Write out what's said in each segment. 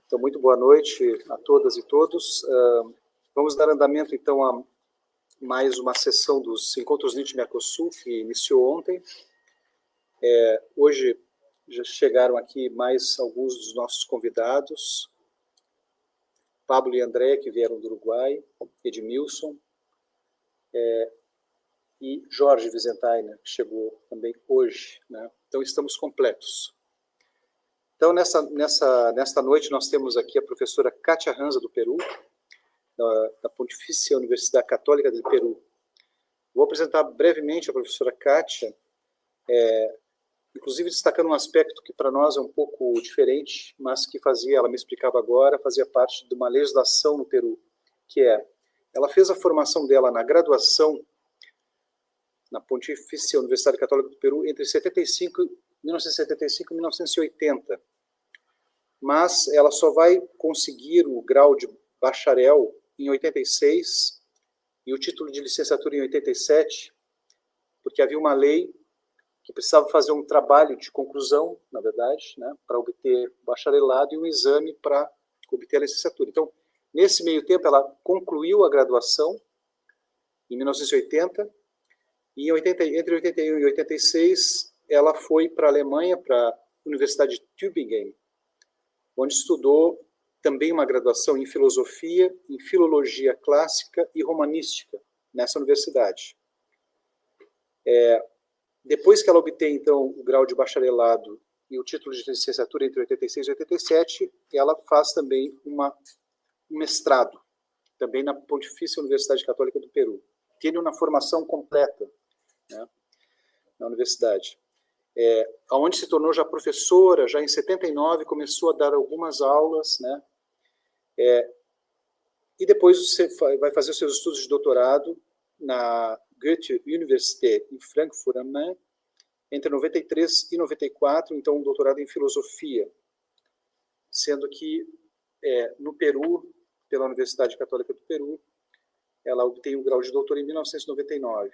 Então, muito boa noite a todas e todos. Vamos dar andamento, então, a mais uma sessão dos Encontros Nietzsche-Mercosul, que iniciou ontem. Hoje já chegaram aqui mais alguns dos nossos convidados. Pablo e André, que vieram do Uruguai, Edmilson, e Jorge Vizentainer, que chegou também hoje, né? Então, estamos completos. Então, nesta noite, nós temos aqui a professora Kátia Ranza, do Peru, da Pontifícia Universidade Católica do Peru. Vou apresentar brevemente a professora Kátia, inclusive destacando um aspecto que para nós é um pouco diferente, mas que ela me explicava agora, fazia parte de uma legislação no Peru, que ela fez a formação dela na graduação na Pontifícia Universidade Católica do Peru entre 1975 e 1980. Mas ela só vai conseguir o grau de bacharel em 86 e o título de licenciatura em 87, porque havia uma lei que precisava fazer um trabalho de conclusão, na verdade, né, para obter o bacharelado e um exame para obter a licenciatura. Então, nesse meio tempo, ela concluiu a graduação em 1980, e entre 81 e 86, ela foi para a Alemanha, para a Universidade de Tübingen, onde estudou também uma graduação em filosofia, em filologia clássica e romanística, nessa universidade. Depois que ela obtém, então, o grau de bacharelado e o título de licenciatura entre 86 e 87, ela faz também um mestrado, também na Pontifícia Universidade Católica do Peru. Tem uma formação completa, né, na universidade. Onde se tornou já professora, já em 79, começou a dar algumas aulas, né, e depois você vai fazer os seus estudos de doutorado na Goethe Universität, em Frankfurt am Main, entre 93 e 94, então um doutorado em filosofia, sendo que no Peru, pela Universidade Católica do Peru, ela obtém o grau de doutor em 1999.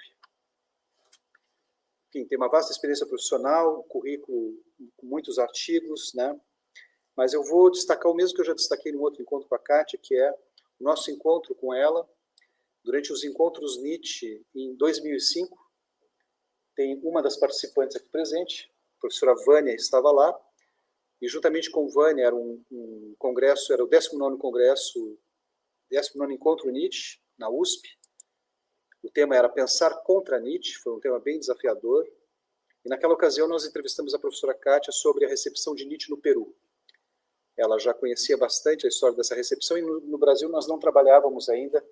Enfim, tem uma vasta experiência profissional, currículo com muitos artigos, né? Mas eu vou destacar o mesmo que eu já destaquei no outro encontro com a Kátia, que é o nosso encontro com ela, durante os encontros Nietzsche, em 2005. Tem uma das participantes aqui presente, a professora Vânia estava lá, e juntamente com Vânia era um congresso, era o 19º congresso, 19º encontro Nietzsche, na USP. O tema era Pensar contra Nietzsche, foi um tema bem desafiador. E naquela ocasião nós entrevistamos a professora Kátia sobre a recepção de Nietzsche no Peru. Ela já conhecia bastante a história dessa recepção e no Brasil nós não trabalhávamos ainda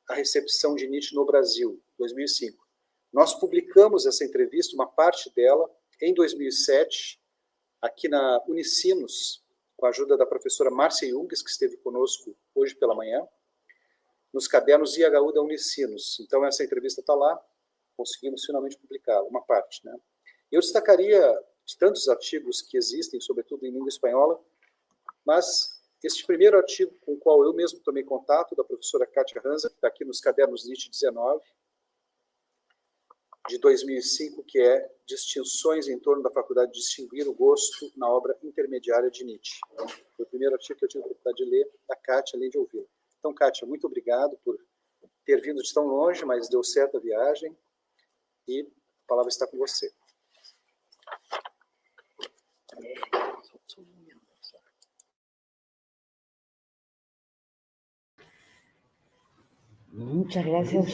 a recepção de Nietzsche no Brasil, 2005. Nós publicamos essa entrevista, uma parte dela, em 2007, aqui na Unicinos, com a ajuda da professora Márcia Junges, que esteve conosco hoje pela manhã, nos cadernos IHU da Unicinos. Então, essa entrevista está lá, conseguimos finalmente publicá-la, uma parte, né? Eu destacaria de tantos artigos que existem, sobretudo em língua espanhola, mas este primeiro artigo com o qual eu mesmo tomei contato, da professora Kátia Ranza, que está aqui nos cadernos Nietzsche 19, de 2005, que é Distinções em torno da faculdade de distinguir o gosto na obra intermediária de Nietzsche. Foi o primeiro artigo que eu tive a oportunidade de ler da Kátia, além de ouvi-la. Então, Kátia, muito obrigado por ter vindo de tão longe, mas deu certo a viagem, e a palavra está com você. Muchas gracias.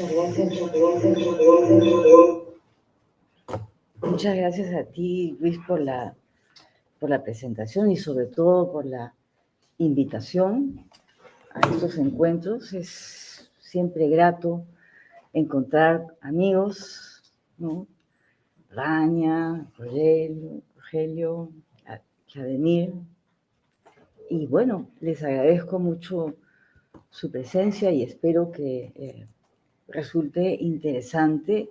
Muchas gracias a ti, Luis, por la presentación y sobre todo por la invitación a estos encuentros. Es siempre grato encontrar amigos, ¿no? Rania, Rogelio, Vladimir. Y bueno, les agradezco mucho su presencia y espero que resulte interesante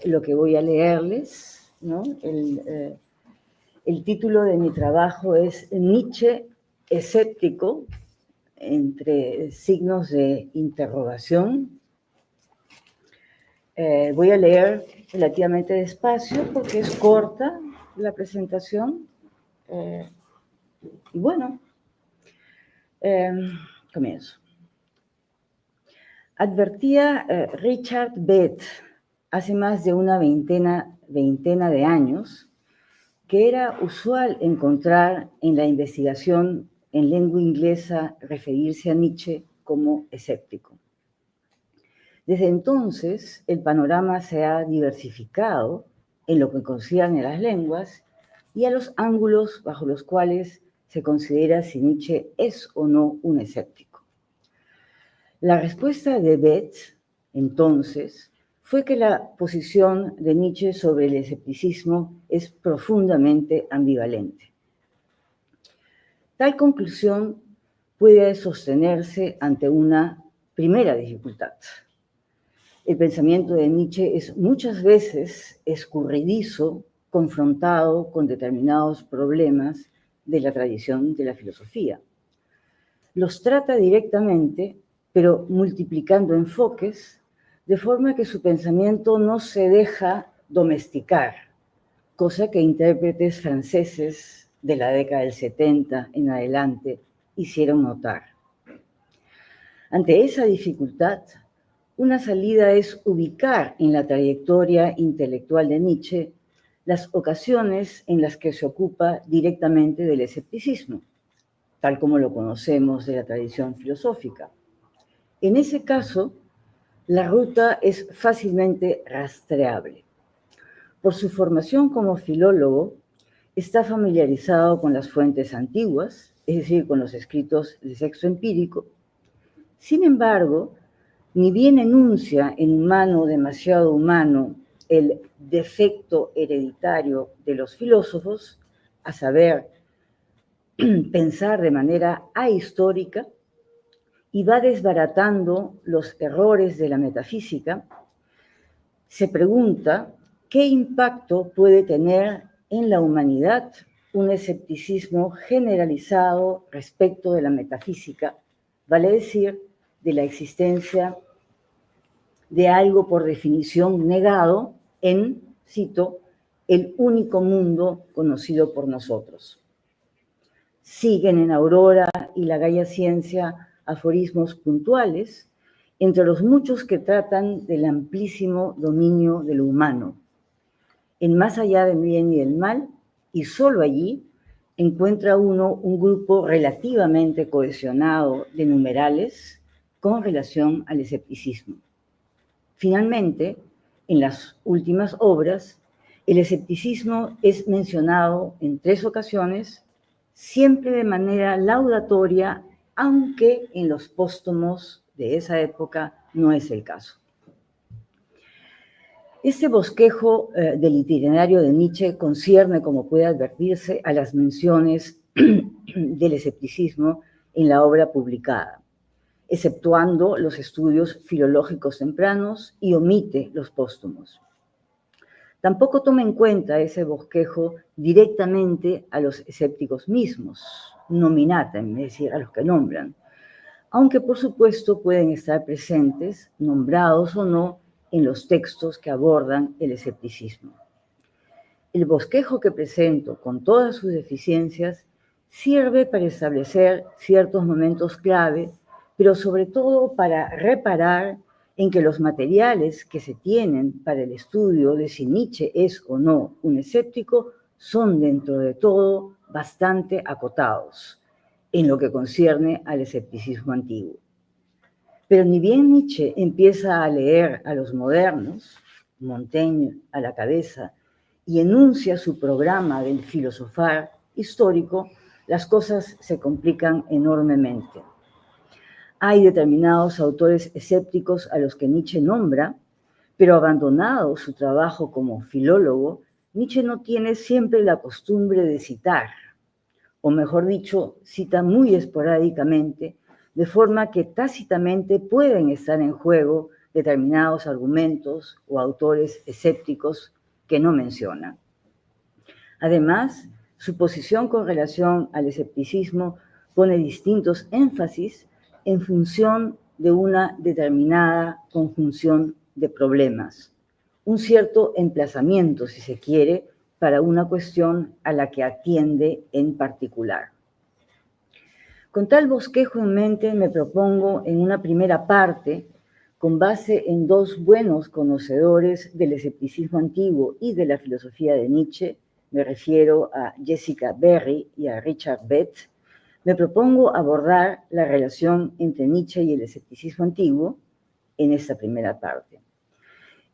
lo que voy a leerles, ¿no? El título de mi trabajo es Nietzsche escéptico, entre signos de interrogación. Voy a leer relativamente despacio porque es corta la presentación. Y bueno, Comienzo. Advertía Richard Beth hace más de una veintena de años que era usual encontrar en la investigación en lengua inglesa referirse a Nietzsche como escéptico. Desde entonces, el panorama se ha diversificado en lo que concierne a las lenguas y a los ángulos bajo los cuales se considera si Nietzsche es o no un escéptico. La respuesta de Beth, entonces, fue que la posición de Nietzsche sobre el escepticismo es profundamente ambivalente. Tal conclusión puede sostenerse ante una primera dificultad. El pensamiento de Nietzsche es muchas veces escurridizo, confrontado con determinados problemas de la tradición de la filosofía. Los trata directamente, pero multiplicando enfoques, de forma que su pensamiento no se deja domesticar, cosa que intérpretes franceses de la década del 70 en adelante hicieron notar. Ante esa dificultad, una salida es ubicar en la trayectoria intelectual de Nietzsche las ocasiones en las que se ocupa directamente del escepticismo, tal como lo conocemos de la tradición filosófica. En ese caso, la ruta es fácilmente rastreable. Por su formación como filólogo, está familiarizado con las fuentes antiguas, es decir, con los escritos de sexo empírico. Sin embargo, ni bien enuncia en Humano demasiado humano el defecto hereditario de los filósofos, a saber, pensar de manera ahistórica, y va desbaratando los errores de la metafísica, se pregunta qué impacto puede tener en la humanidad un escepticismo generalizado respecto de la metafísica, vale decir, de la existencia de algo por definición negado en, cito, el único mundo conocido por nosotros. Siguen en Aurora y la Gaia Ciencia aforismos puntuales, entre los muchos que tratan del amplísimo dominio de lo humano. En Más allá del bien y del mal, y solo allí, encuentra uno un grupo relativamente cohesionado de numerales con relación al escepticismo. Finalmente, en las últimas obras, el escepticismo es mencionado en 3 ocasiones, siempre de manera laudatoria, aunque en los póstumos de esa época no es el caso. Este bosquejo del itinerario de Nietzsche concierne, como puede advertirse, a las menciones del escepticismo en la obra publicada, exceptuando los estudios filológicos tempranos y omite los póstumos. Tampoco toma en cuenta ese bosquejo directamente a los escépticos mismos, nominatem, es decir, a los que nombran, aunque por supuesto pueden estar presentes, nombrados o no, en los textos que abordan el escepticismo. El bosquejo que presento, con todas sus deficiencias, sirve para establecer ciertos momentos clave, pero sobre todo para reparar en que los materiales que se tienen para el estudio de si Nietzsche es o no un escéptico son, dentro de todo, bastante acotados en lo que concierne al escepticismo antiguo. Pero ni bien Nietzsche empieza a leer a los modernos, Montaigne a la cabeza, y enuncia su programa del filosofar histórico, las cosas se complican enormemente. Hay determinados autores escépticos a los que Nietzsche nombra, pero abandonado su trabajo como filólogo, Nietzsche no tiene siempre la costumbre de citar, o mejor dicho, cita muy esporádicamente, de forma que tácitamente pueden estar en juego determinados argumentos o autores escépticos que no menciona. Además, su posición con relación al escepticismo pone distintos énfasis en función de una determinada conjunción de problemas, un cierto emplazamiento, si se quiere, para una cuestión a la que atiende en particular. Con tal bosquejo en mente, me propongo en una primera parte, con base en dos buenos conocedores del escepticismo antiguo y de la filosofía de Nietzsche, me refiero a Jessica Berry y a Richard Bett, me propongo abordar la relación entre Nietzsche y el escepticismo antiguo en esta primera parte.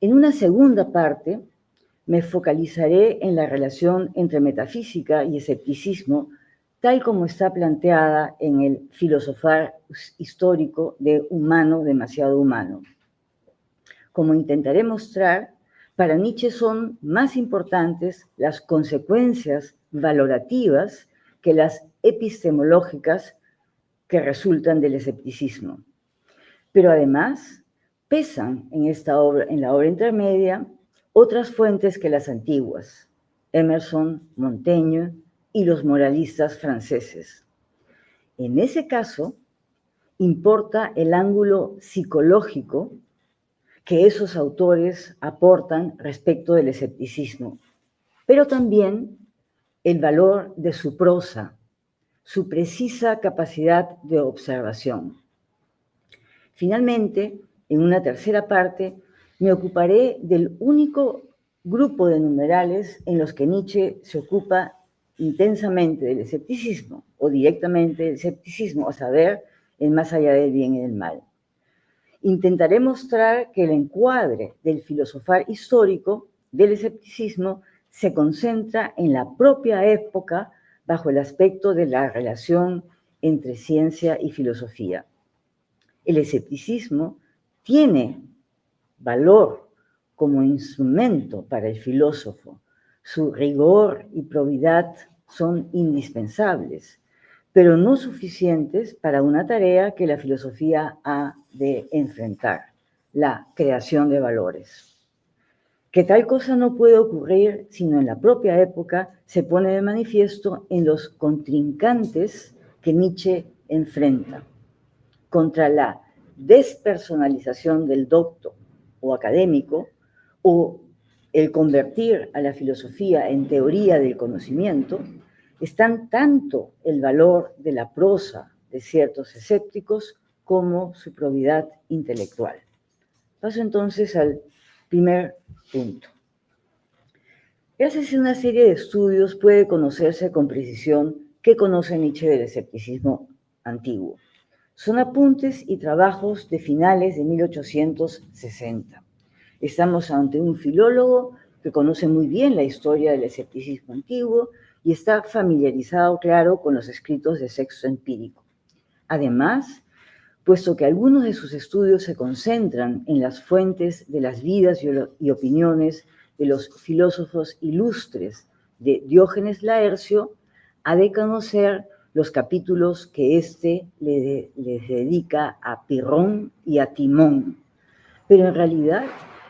En una segunda parte, me focalizaré en la relación entre metafísica y escepticismo, tal como está planteada en el filosofar histórico de Humano demasiado humano. Como intentaré mostrar, para Nietzsche son más importantes las consecuencias valorativas que las epistemológicas que resultan del escepticismo. Pero además pesan en la obra intermedia otras fuentes que las antiguas, Emerson, Montaigne y los moralistas franceses. En ese caso, importa el ángulo psicológico que esos autores aportan respecto del escepticismo, pero también el valor de su prosa, su precisa capacidad de observación. Finalmente, en una tercera parte, me ocuparé del único grupo de numerales en los que Nietzsche se ocupa intensamente del escepticismo o directamente del escepticismo, a saber, el más allá del bien y del mal. Intentaré mostrar que el encuadre del filosofar histórico del escepticismo se concentra en la propia época bajo el aspecto de la relación entre ciencia y filosofía. El escepticismo tiene valor como instrumento para el filósofo. Su rigor y probidad son indispensables, pero no suficientes para una tarea que la filosofía ha de enfrentar, la creación de valores. Que tal cosa no puede ocurrir sino en la propia época se pone de manifiesto en los contrincantes que Nietzsche enfrenta. Contra la despersonalización del docto o académico, o el convertir a la filosofía en teoría del conocimiento, están tanto el valor de la prosa de ciertos escépticos como su probidad intelectual. Paso entonces al primer punto. Gracias a una serie de estudios puede conocerse con precisión qué conoce Nietzsche del escepticismo antiguo. Son apuntes y trabajos de finales de 1860. Estamos ante un filólogo que conoce muy bien la historia del escepticismo antiguo y está familiarizado, claro, con los escritos de sexo empírico. Además, puesto que algunos de sus estudios se concentran en las fuentes de las vidas y opiniones de los filósofos ilustres de Diógenes Laercio, ha de conocer los capítulos que éste les dedica a Pirrón y a Timón. Pero en realidad,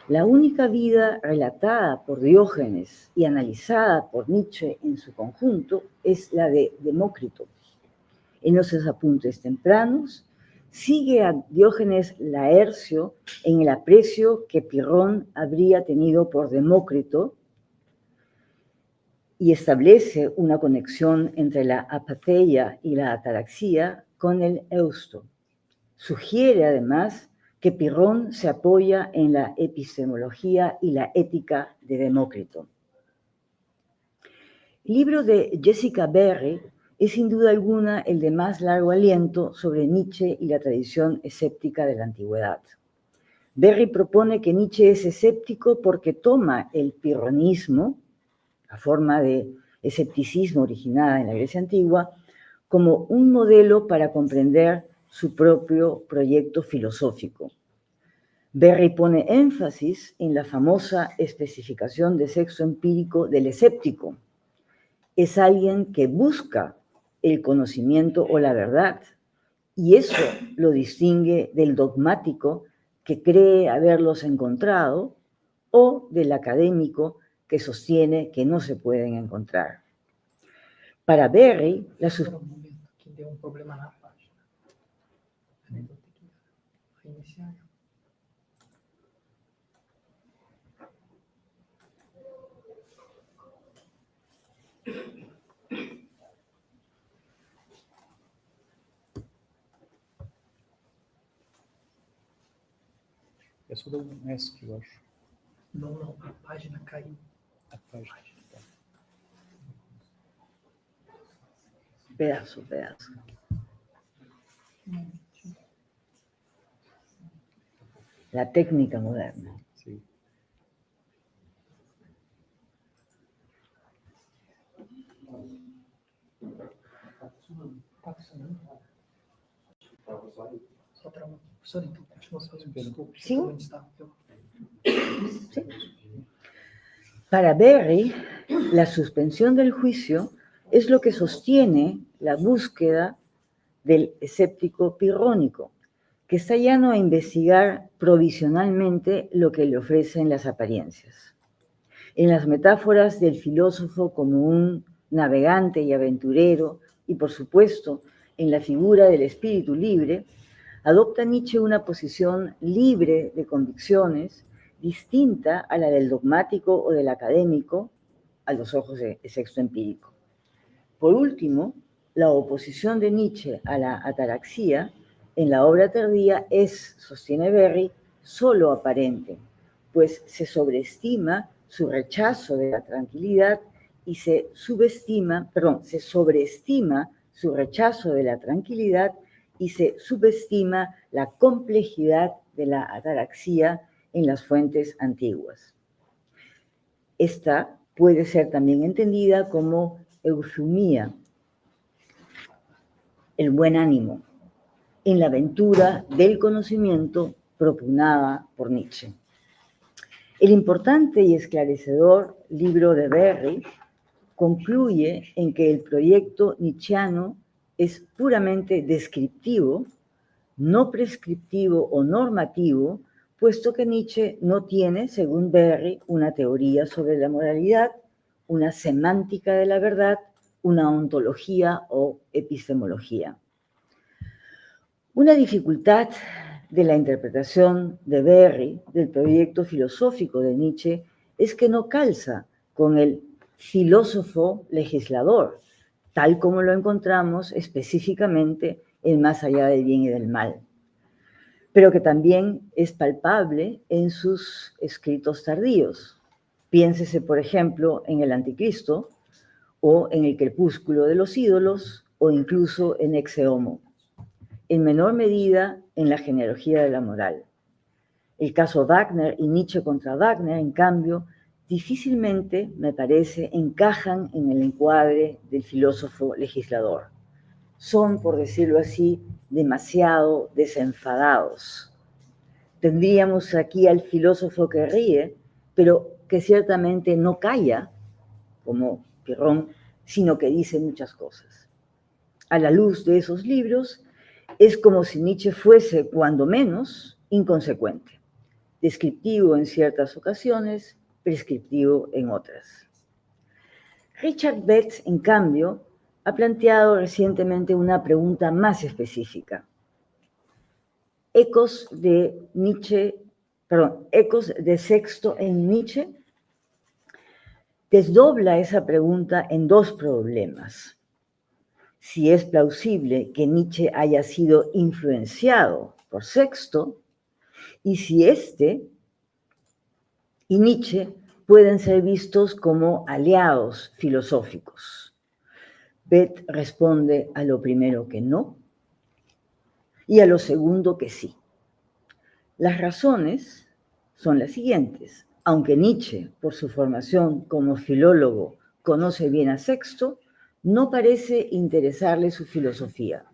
la única vida relatada por Diógenes y analizada por Nietzsche en su conjunto es la de Demócrito. En esos apuntes tempranos, sigue a Diógenes Laercio en el aprecio que Pirrón habría tenido por Demócrito y establece una conexión entre la apatheia y la ataraxia con el eusto. Sugiere además que Pirrón se apoya en la epistemología y la ética de Demócrito. El libro de Jessica Berry es sin duda alguna el de más largo aliento sobre Nietzsche y la tradición escéptica de la antigüedad. Berry propone que Nietzsche es escéptico porque toma el pirronismo, la forma de escepticismo originada en la Grecia antigua, como un modelo para comprender su propio proyecto filosófico. Berry pone énfasis en la famosa especificación de sexo empírico del escéptico. Es alguien que busca el conocimiento o la verdad, y eso lo distingue del dogmático que cree haberlos encontrado o del académico que sostiene que no se pueden encontrar. Para Berry, la que deu um problema na página. Vou ter que reiniciar. É só dar um S, eu acho. Não, a página caiu. A página. Tá. Pedazo. La técnica moderna. Sim. Tá funcionando? Só trava. Professor, então, continua fazendo. Desculpe. Sim. Onde está? Para Berry, la suspensión del juicio es lo que sostiene la búsqueda del escéptico pirrónico, que está llano a investigar provisionalmente lo que le ofrecen las apariencias. En las metáforas del filósofo como un navegante y aventurero, y por supuesto en la figura del espíritu libre, adopta Nietzsche una posición libre de convicciones, distinta a la del dogmático o del académico a los ojos de Sexto Empírico. Por último, la oposición de Nietzsche a la ataraxia en la obra tardía es, sostiene Berry, solo aparente, pues se sobreestima su rechazo de la tranquilidad y se sobreestima su rechazo de la tranquilidad y se subestima la complejidad de la ataraxia en las fuentes antiguas. Esta puede ser también entendida como eufemia, el buen ánimo, en la aventura del conocimiento propugnada por Nietzsche. El importante y esclarecedor libro de Berry concluye en que el proyecto nietzscheano es puramente descriptivo, no prescriptivo o normativo, puesto que Nietzsche no tiene, según Berry, una teoría sobre la moralidad, una semántica de la verdad, una ontología o epistemología. Una dificultad de la interpretación de Berry del proyecto filosófico de Nietzsche es que no calza con el filósofo legislador, tal como lo encontramos específicamente en Más allá del bien y del mal, pero que también es palpable en sus escritos tardíos. Piénsese, por ejemplo, en El Anticristo, o en El crepúsculo de los ídolos, o incluso en Exe Homo. En menor medida en la genealogía de la moral. El caso Wagner y Nietzsche contra Wagner, en cambio, difícilmente, me parece, encajan en el encuadre del filósofo legislador. Son, por decirlo así, demasiado desenfadados. Tendríamos aquí al filósofo que ríe, pero que ciertamente no calla, como Pirrón, sino que dice muchas cosas. A la luz de esos libros, es como si Nietzsche fuese, cuando menos, inconsecuente, descriptivo en ciertas ocasiones, prescriptivo en otras. Richard Betts, en cambio, ha planteado recientemente una pregunta más específica. ¿Ecos de Sexto en Nietzsche? Desdobla esa pregunta en dos problemas. Si es plausible que Nietzsche haya sido influenciado por Sexto, y si éste y Nietzsche pueden ser vistos como aliados filosóficos. Beth responde a lo primero que no, y a lo segundo que sí. Las razones son las siguientes. Aunque Nietzsche, por su formación como filólogo, conoce bien a Sexto, no parece interesarle su filosofía.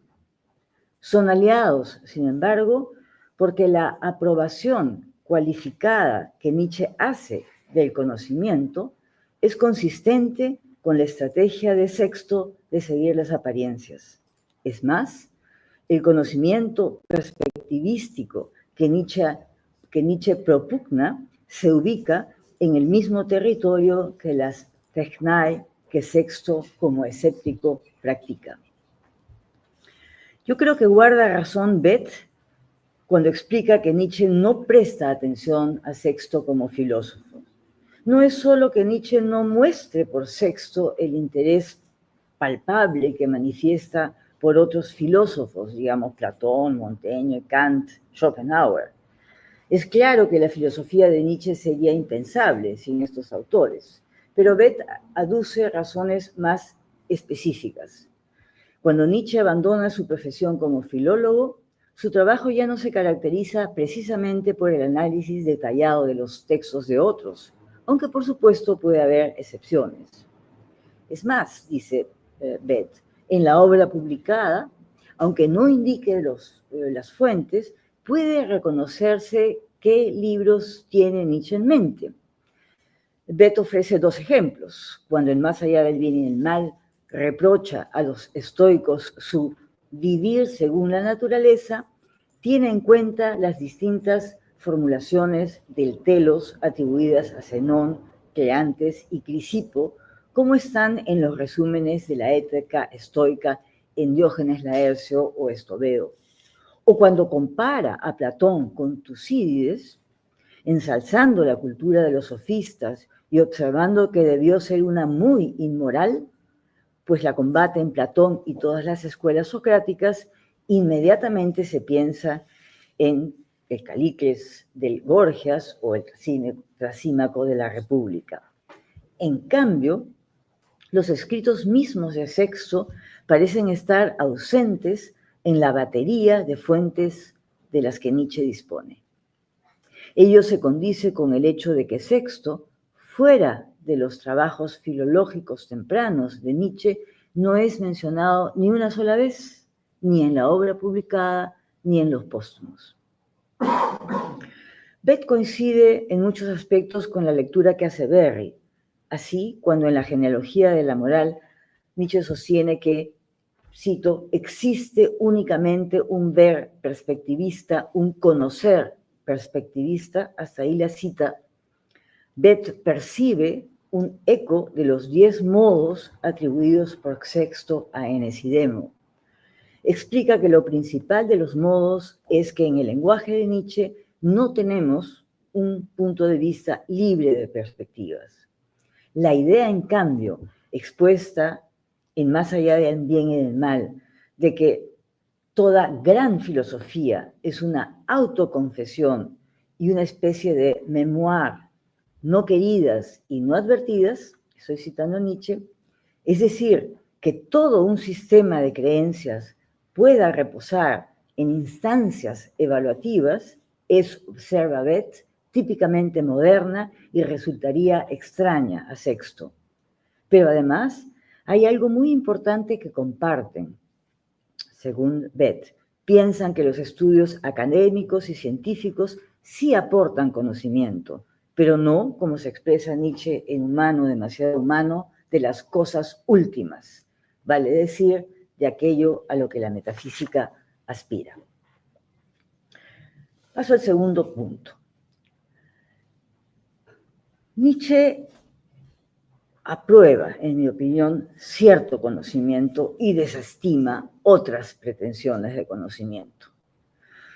Son aliados, sin embargo, porque la aprobación cualificada que Nietzsche hace del conocimiento es consistente con la estrategia de Sexto de seguir las apariencias. Es más, el conocimiento perspectivístico que Nietzsche propugna se ubica en el mismo territorio que las Technai que Sexto como escéptico practica. Yo creo que guarda razón Beth cuando explica que Nietzsche no presta atención a Sexto como filósofo. No es solo que Nietzsche no muestre por Sexto el interés palpable que manifiesta por otros filósofos, digamos Platón, Montaigne, Kant, Schopenhauer. Es claro que la filosofía de Nietzsche sería impensable sin estos autores, pero Beth aduce razones más específicas. Cuando Nietzsche abandona su profesión como filólogo, su trabajo ya no se caracteriza precisamente por el análisis detallado de los textos de otros, aunque por supuesto puede haber excepciones. Es más, dice Beth, en la obra publicada, aunque no indique las fuentes, puede reconocerse qué libros tiene Nietzsche en mente. Beth ofrece dos ejemplos. Cuando en Más allá del bien y del mal reprocha a los estoicos su vivir según la naturaleza, tiene en cuenta las distintas formulaciones del telos atribuidas a Zenón, Cleantes y Crisipo, como están en los resúmenes de la Ética estoica en Diógenes Laercio o Estobedo. O cuando compara a Platón con Tucídides, ensalzando la cultura de los sofistas y observando que debió ser una muy inmoral, pues la combate en Platón y todas las escuelas socráticas, inmediatamente se piensa en el Calícles del Gorgias o el Trasímaco de la República. En cambio, los escritos mismos de Sexto parecen estar ausentes en la batería de fuentes de las que Nietzsche dispone. Ello se condice con el hecho de que Sexto, fuera de los trabajos filológicos tempranos de Nietzsche, no es mencionado ni una sola vez, ni en la obra publicada, ni en los póstumos. Beth coincide en muchos aspectos con la lectura que hace Berry. Así, cuando en la genealogía de la moral, Nietzsche sostiene que, cito, existe únicamente un ver perspectivista, un conocer perspectivista, hasta ahí la cita, Beth percibe un eco de los 10 modos atribuidos por Sexto a Enesidemo. Explica que lo principal de los modos es que en el lenguaje de Nietzsche no tenemos un punto de vista libre de perspectivas. La idea, en cambio, expuesta en Más allá del bien y del mal, de que toda gran filosofía es una autoconfesión y una especie de memoir no queridas y no advertidas, estoy citando a Nietzsche, es decir, que todo un sistema de creencias pueda reposar en instancias evaluativas, es, observa Beth, típicamente moderna y resultaría extraña a Sexto. Pero además hay algo muy importante que comparten. Según Beth, piensan que los estudios académicos y científicos sí aportan conocimiento, pero no, como se expresa Nietzsche en Humano, demasiado humano, de las cosas últimas, vale decir, de aquello a lo que la metafísica aspira. Paso al segundo punto. Nietzsche aprueba, en mi opinión, cierto conocimiento y desestima otras pretensiones de conocimiento.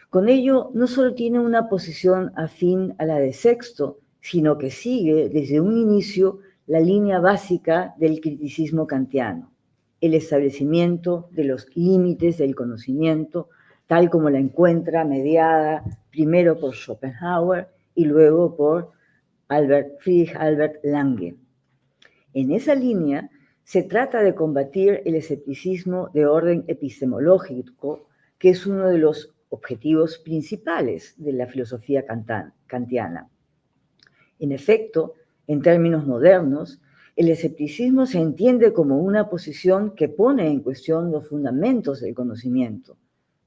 Con ello, no solo tiene una posición afín a la de Sexto, sino que sigue desde un inicio la línea básica del criticismo kantiano, el establecimiento de los límites del conocimiento, tal como la encuentra mediada primero por Schopenhauer y luego por Friedrich Albert Lange. En esa línea se trata de combatir el escepticismo de orden epistemológico, que es uno de los objetivos principales de la filosofía kantiana. En efecto, en términos modernos, el escepticismo se entiende como una posición que pone en cuestión los fundamentos del conocimiento.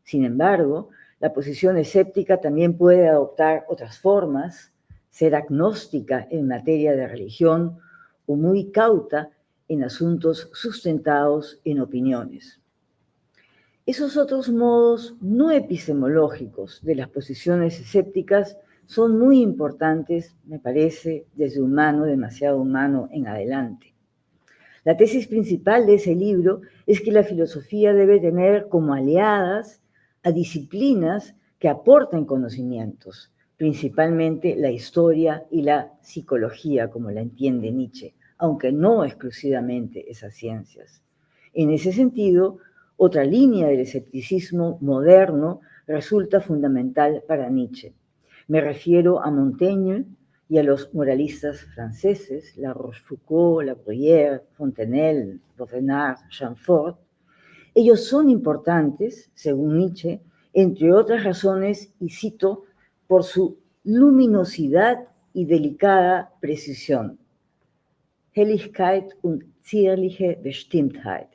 Sin embargo, la posición escéptica también puede adoptar otras formas, ser agnóstica en materia de religión o muy cauta en asuntos sustentados en opiniones. Esos otros modos no epistemológicos de las posiciones escépticas son muy importantes, me parece, desde Humano, demasiado humano en adelante. La tesis principal de ese libro es que la filosofía debe tener como aliadas a disciplinas que aporten conocimientos, principalmente la historia y la psicología, como la entiende Nietzsche, aunque no exclusivamente esas ciencias. En ese sentido, otra línea del escepticismo moderno resulta fundamental para Nietzsche. Me refiero a Montaigne y a los moralistas franceses, La Rochefoucauld, La Bruyère, Fontenelle, Baudenard, Chamfort. Ellos son importantes, según Nietzsche, entre otras razones, y cito, por su luminosidad y delicada precisión. Helligkeit und zierliche Bestimmtheit.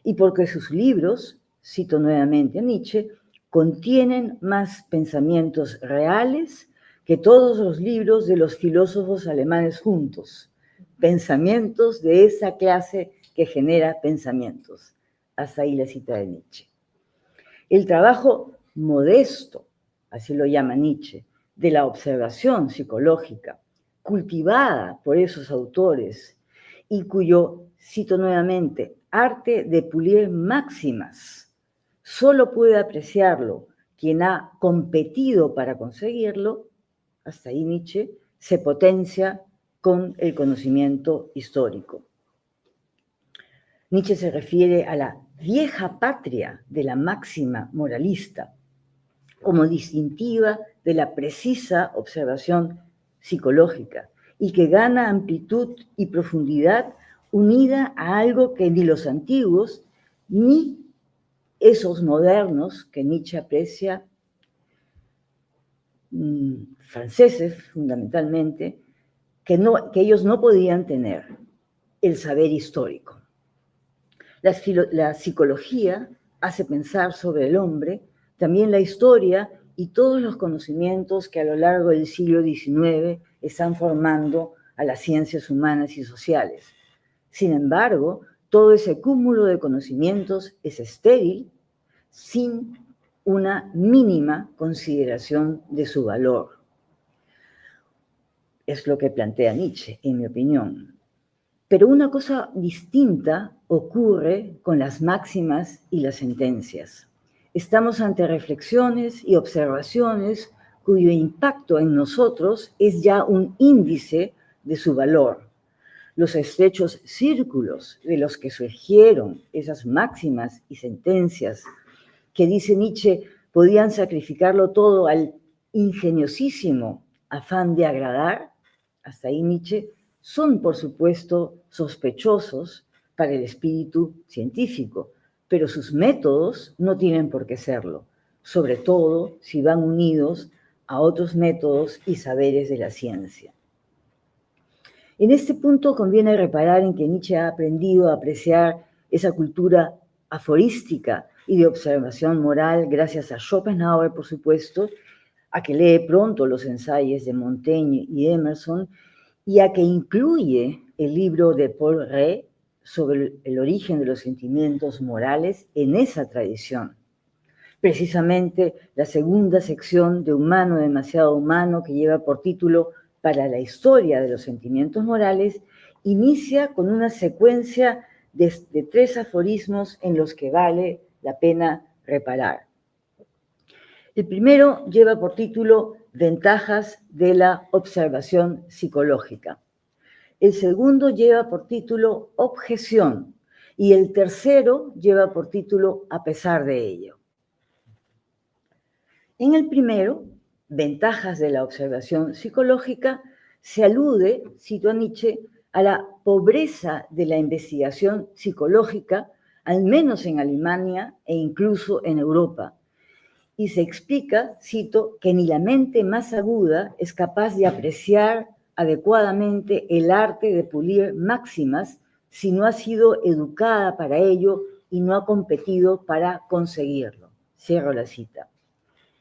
Y porque sus libros, cito nuevamente a Nietzsche, contienen más pensamientos reales que todos los libros de los filósofos alemanes juntos. Pensamientos de esa clase que genera pensamientos. Hasta ahí la cita de Nietzsche. El trabajo modesto, así lo llama Nietzsche, de la observación psicológica, cultivada por esos autores y cuyo, cito nuevamente, arte de pulir máximas, solo puede apreciarlo quien ha competido para conseguirlo, hasta ahí Nietzsche, se potencia con el conocimiento histórico. Nietzsche se refiere a la vieja patria de la máxima moralista como distintiva de la precisa observación psicológica y que gana amplitud y profundidad unida a algo que ni los antiguos ni esos modernos que Nietzsche aprecia, franceses fundamentalmente, que ellos no podían tener, el saber histórico. La psicología hace pensar sobre el hombre, también la historia y todos los conocimientos que a lo largo del siglo XIX están formando a las ciencias humanas y sociales. Sin embargo, todo ese cúmulo de conocimientos es estéril sin una mínima consideración de su valor. Es lo que plantea Nietzsche, en mi opinión. Pero una cosa distinta ocurre con las máximas y las sentencias. Estamos ante reflexiones y observaciones cuyo impacto en nosotros es ya un índice de su valor. Los estrechos círculos de los que surgieron esas máximas y sentencias que, dice Nietzsche, podían sacrificarlo todo al ingeniosísimo afán de agradar, hasta ahí Nietzsche, son, por supuesto, sospechosos para el espíritu científico, pero sus métodos no tienen por qué serlo, sobre todo si van unidos a otros métodos y saberes de la ciencia. En este punto conviene reparar en que Nietzsche ha aprendido a apreciar esa cultura aforística y de observación moral gracias a Schopenhauer, por supuesto, a que lee pronto los ensayos de Montaigne y Emerson, y a que incluye el libro de Paul Rée sobre el origen de los sentimientos morales en esa tradición. Precisamente la segunda sección de Humano demasiado humano, que lleva por título Para la historia de los sentimientos morales, inicia con una secuencia de 3 aforismos en los que vale la pena reparar. El primero lleva por título Ventajas de la observación psicológica. El segundo lleva por título Objeción y el tercero lleva por título A pesar de ello. En el primero, Ventajas de la observación psicológica, se alude, cito a Nietzsche, a la pobreza de la investigación psicológica, al menos en Alemania e incluso en Europa. Y se explica, cito, que ni la mente más aguda es capaz de apreciar adecuadamente el arte de pulir máximas si no ha sido educada para ello y no ha competido para conseguirlo. Cierro la cita.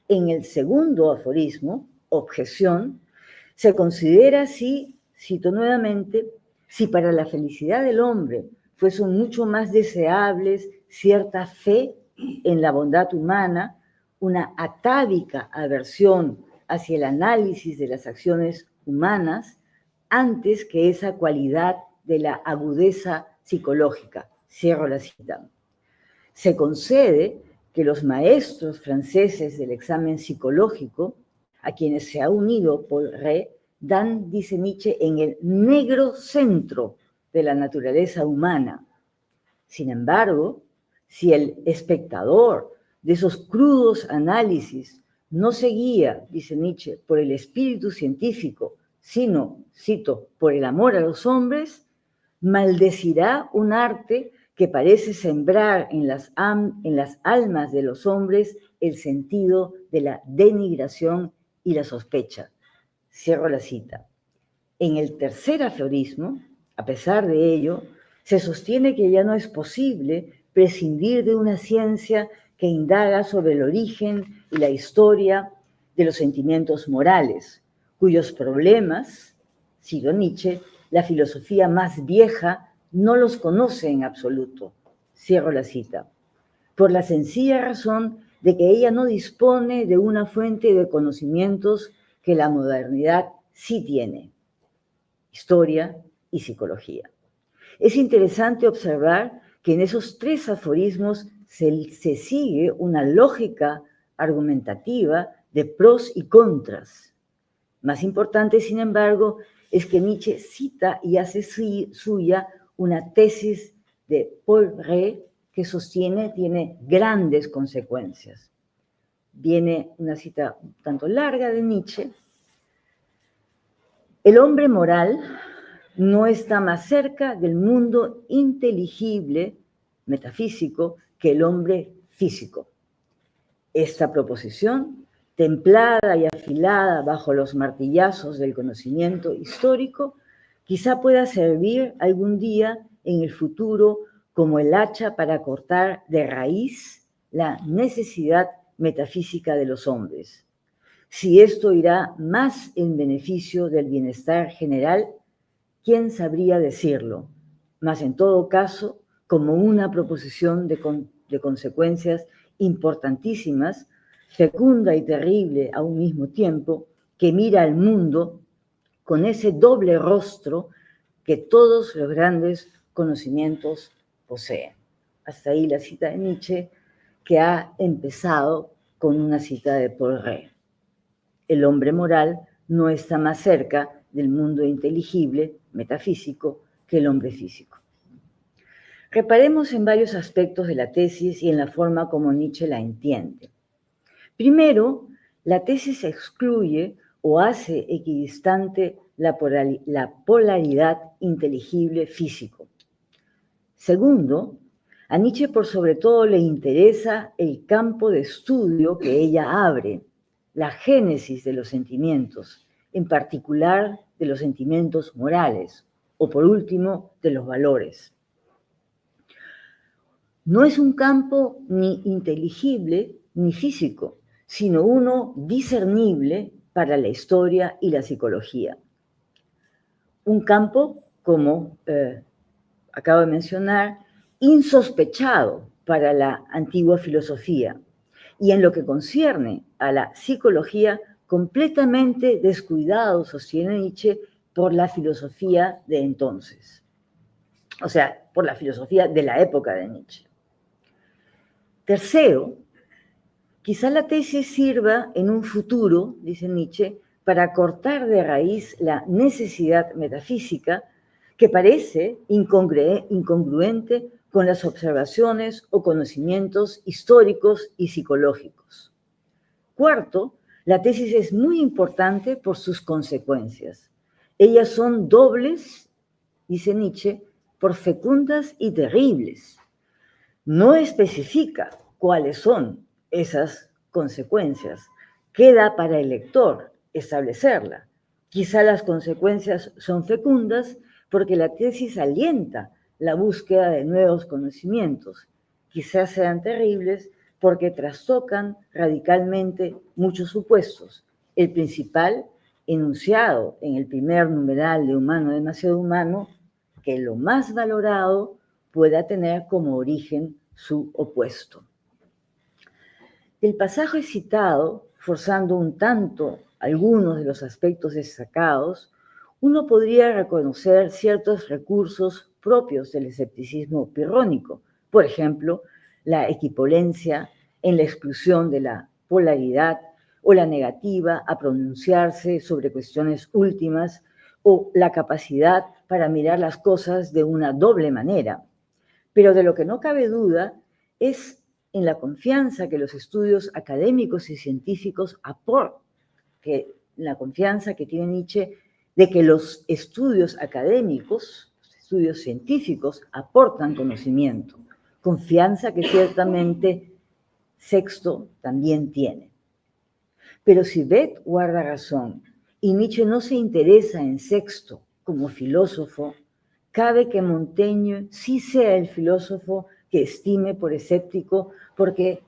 En el segundo aforismo, objeción, se considera así, cito nuevamente, si para la felicidad del hombre fuesen mucho más deseables cierta fe en la bondad humana, una atávica aversión hacia el análisis de las acciones humanas, antes que esa cualidad de la agudeza psicológica. Cierro la cita. Se concede que los maestros franceses del examen psicológico, a quienes se ha unido Paul Rée, dan, dice Nietzsche, en el negro centro de la naturaleza humana. Sin embargo, si el espectador de esos crudos análisis no se guía, dice Nietzsche, por el espíritu científico, sino, cito, por el amor a los hombres, maldecirá un arte que parece sembrar en las almas de los hombres el sentido de la denigración y la sospecha. Cierro la cita. En el tercer aforismo, a pesar de ello, se sostiene que ya no es posible prescindir de una ciencia que indaga sobre el origen y la historia de los sentimientos morales, cuyos problemas, cito Nietzsche, la filosofía más vieja no los conoce en absoluto. Cierro la cita. Por la sencilla razón de que ella no dispone de una fuente de conocimientos que la modernidad sí tiene: historia y psicología. Es interesante observar que en esos tres aforismos se sigue una lógica argumentativa de pros y contras. Más importante, sin embargo, es que Nietzsche cita y hace suya una tesis de Paul Rée que sostiene tiene grandes consecuencias. Viene una cita un tanto larga de Nietzsche. El hombre moral no está más cerca del mundo inteligible, metafísico, que el hombre físico. Esta proposición, templada y afilada bajo los martillazos del conocimiento histórico, quizá pueda servir algún día en el futuro como el hacha para cortar de raíz la necesidad metafísica de los hombres. Si esto irá más en beneficio del bienestar general, ¿quién sabría decirlo? Mas en todo caso, como una proposición de consecuencias importantísimas, fecunda y terrible a un mismo tiempo, que mira al mundo con ese doble rostro que todos los grandes conocimientos poseen. Hasta ahí la cita de Nietzsche, que ha empezado con una cita de Paul Rée. El hombre moral no está más cerca del mundo inteligible, metafísico, que el hombre físico. Reparemos en varios aspectos de la tesis y en la forma como Nietzsche la entiende. Primero, la tesis excluye o hace equidistante la polaridad inteligible-físico. Segundo, a Nietzsche por sobre todo le interesa el campo de estudio que ella abre, la génesis de los sentimientos, en particular de los sentimientos morales, o por último, de los valores. No es un campo ni inteligible ni físico, sino uno discernible para la historia y la psicología. Un campo, como acabo de mencionar, insospechado para la antigua filosofía, y en lo que concierne a la psicología, completamente descuidado, sostiene Nietzsche, por la filosofía de entonces. O sea, por la filosofía de la época de Nietzsche. Tercero, quizá la tesis sirva en un futuro, dice Nietzsche, para cortar de raíz la necesidad metafísica que parece incongruente con las observaciones o conocimientos históricos y psicológicos. Cuarto, la tesis es muy importante por sus consecuencias. Ellas son dobles, dice Nietzsche, por fecundas y terribles. No especifica cuáles son esas consecuencias. Queda para el lector establecerla. Quizá las consecuencias son fecundas porque la tesis alienta la búsqueda de nuevos conocimientos. Quizás sean terribles porque trastocan radicalmente muchos supuestos. El principal, enunciado en el primer numeral de Humano demasiado humano, que lo más valorado pueda tener como origen su opuesto. El pasaje citado, forzando un tanto algunos de los aspectos destacados, uno podría reconocer ciertos recursos propios del escepticismo pirrónico, por ejemplo, la equipolencia en la exclusión de la polaridad o la negativa a pronunciarse sobre cuestiones últimas o la capacidad para mirar las cosas de una doble manera. Pero de lo que no cabe duda es en la confianza que los estudios académicos y científicos aportan, la confianza que tiene Nietzsche de que los estudios académicos, los estudios científicos aportan conocimiento, confianza que ciertamente Sexto también tiene. Pero si Beth guarda razón y Nietzsche no se interesa en Sexto como filósofo, cabe que Montaigne sí sea el filósofo que estime por escéptico, porque,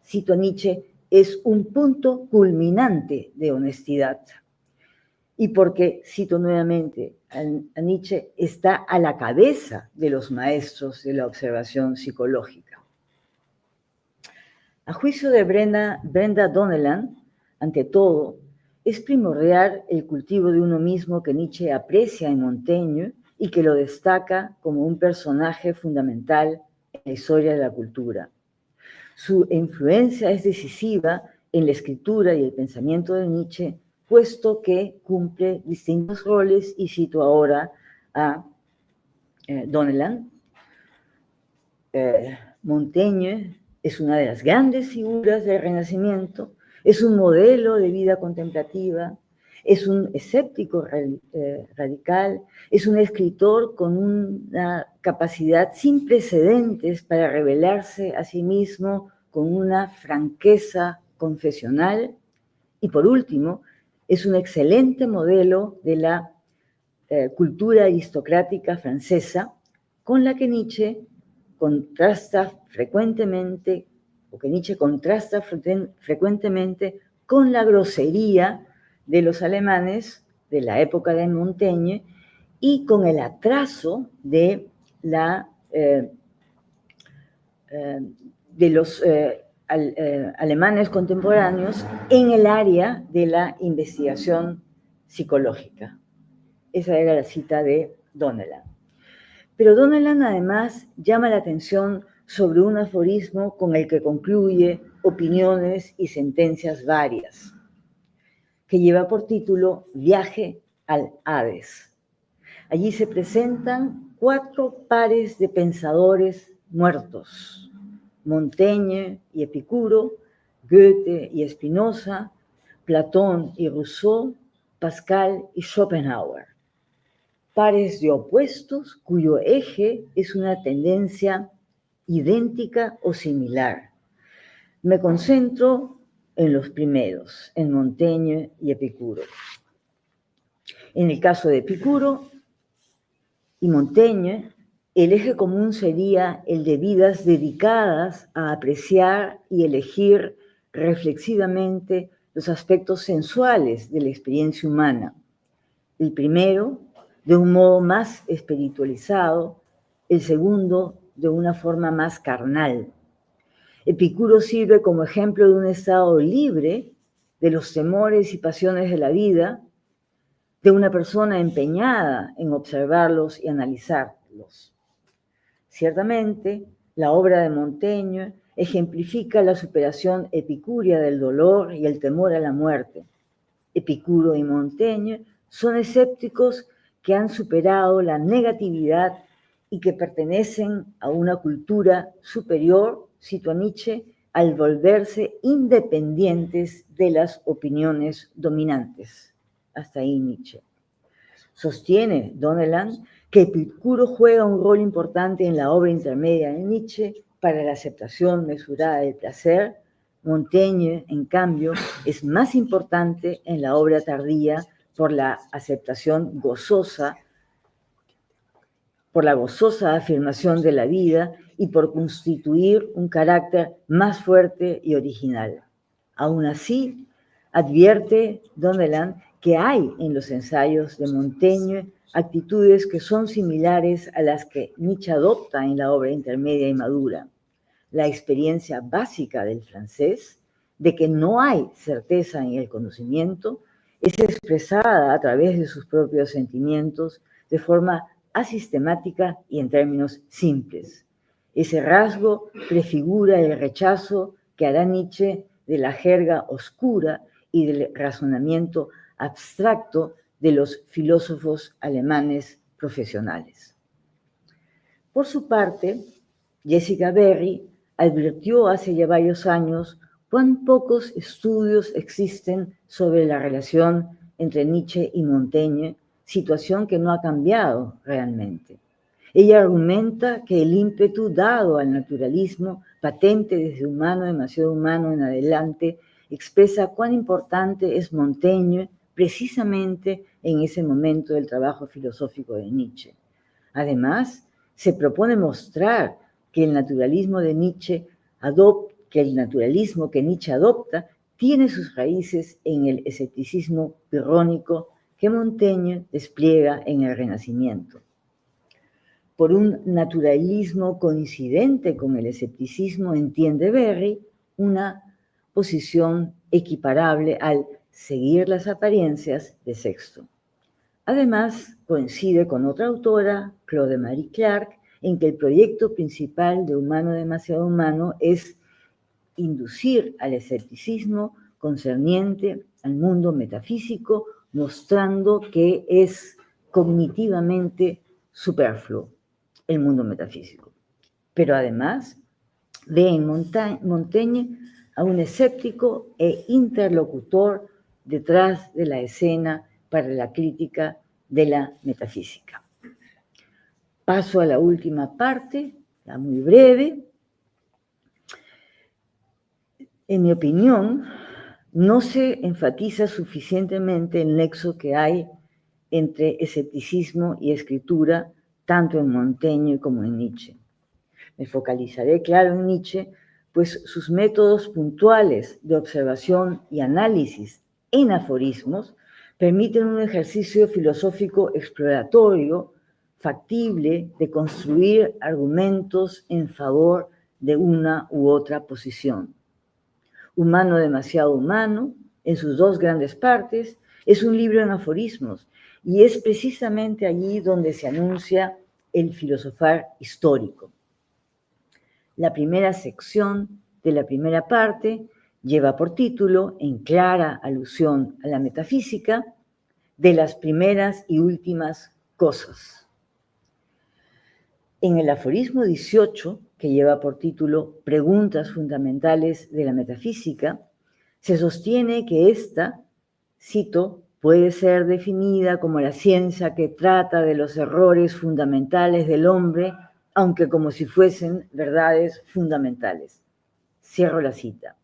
cito a Nietzsche, es un punto culminante de honestidad. Y porque, cito nuevamente a Nietzsche, está a la cabeza de los maestros de la observación psicológica. A juicio de Brenda Donnellan, ante todo, es primordial el cultivo de uno mismo que Nietzsche aprecia en Montaigne y que lo destaca como un personaje fundamental en la historia de la cultura. Su influencia es decisiva en la escritura y el pensamiento de Nietzsche, puesto que cumple distintos roles, y cito ahora a Donnellan. Montaigne es una de las grandes figuras del Renacimiento, es un modelo de vida contemplativa, es un escéptico radical, es un escritor con una capacidad sin precedentes para revelarse a sí mismo con una franqueza confesional, y por último, es un excelente modelo de la cultura aristocrática francesa, con la que Nietzsche contrasta frecuentemente con la grosería de los alemanes de la época de Montaigne y con el atraso de los alemanes contemporáneos en el área de la investigación psicológica. Esa era la cita de Donnellan. Pero Donnellan además llama la atención sobre un aforismo con el que concluye opiniones y sentencias varias, que lleva por título Viaje al Hades. Allí se presentan 4 pares de pensadores muertos: Montaigne y Epicuro, Goethe y Spinoza, Platón y Rousseau, Pascal y Schopenhauer. Pares de opuestos cuyo eje es una tendencia idéntica o similar. Me concentro en los primeros, en Montaigne y Epicuro. En el caso de Epicuro y Montaigne, el eje común sería el de vidas dedicadas a apreciar y elegir reflexivamente los aspectos sensuales de la experiencia humana. El primero, de un modo más espiritualizado, el segundo, de una forma más carnal. Epicuro sirve como ejemplo de un estado libre de los temores y pasiones de la vida, de una persona empeñada en observarlos y analizarlos. Ciertamente, la obra de Montaigne ejemplifica la superación epicúrea del dolor y el temor a la muerte. Epicuro y Montaigne son escépticos que han superado la negatividad y que pertenecen a una cultura superior, cito a Nietzsche, al volverse independientes de las opiniones dominantes. Hasta ahí Nietzsche. Sostiene Donnellan que Epicuro juega un rol importante en la obra intermedia de Nietzsche para la aceptación mesurada del placer. Montaigne, en cambio, es más importante en la obra tardía por la aceptación gozosa, por la gozosa afirmación de la vida y por constituir un carácter más fuerte y original. Aún así, advierte Donnellan que hay en los ensayos de Montaigne actitudes que son similares a las que Nietzsche adopta en la obra intermedia y madura. La experiencia básica del francés de que no hay certeza en el conocimiento es expresada a través de sus propios sentimientos de forma asistemática y en términos simples. Ese rasgo prefigura el rechazo que hará Nietzsche de la jerga oscura y del razonamiento abstracto de los filósofos alemanes profesionales. Por su parte, Jessica Berry advirtió hace ya varios años cuán pocos estudios existen sobre la relación entre Nietzsche y Montaigne, situación que no ha cambiado realmente. Ella argumenta que el ímpetu dado al naturalismo, patente desde humano, demasiado humano en adelante, expresa cuán importante es Montaigne precisamente en ese momento del trabajo filosófico de Nietzsche. Además, se propone mostrar que el naturalismo de Nietzsche que el naturalismo que Nietzsche adopta tiene sus raíces en el escepticismo pirrónico que Montaigne despliega en el Renacimiento. Por un naturalismo coincidente con el escepticismo, entiende Berry una posición equiparable al seguir las apariencias de Sexto. Además, coincide con otra autora, Claude Marie Clark, en que el proyecto principal de Humano demasiado humano es inducir al escepticismo concerniente al mundo metafísico, mostrando que es cognitivamente superfluo el mundo metafísico. Pero además ve en Montaigne a un escéptico e interlocutor detrás de la escena para la crítica de la metafísica. Paso a la última parte, la muy breve. En mi opinión, no se enfatiza suficientemente el nexo que hay entre escepticismo y escritura, tanto en Montaigne como en Nietzsche. Me focalizaré, claro, en Nietzsche, pues sus métodos puntuales de observación y análisis en aforismos permiten un ejercicio filosófico exploratorio, factible, de construir argumentos en favor de una u otra posición. Humano demasiado humano, en sus dos grandes partes, es un libro en aforismos, y es precisamente allí donde se anuncia el filosofar histórico. La primera sección de la primera parte lleva por título, en clara alusión a la metafísica, de las primeras y últimas cosas. En el aforismo 18, que lleva por título Preguntas fundamentales de la metafísica, se sostiene que esta, cito, puede ser definida como la ciencia que trata de los errores fundamentales del hombre, aunque como si fuesen verdades fundamentales. Cierro la cita.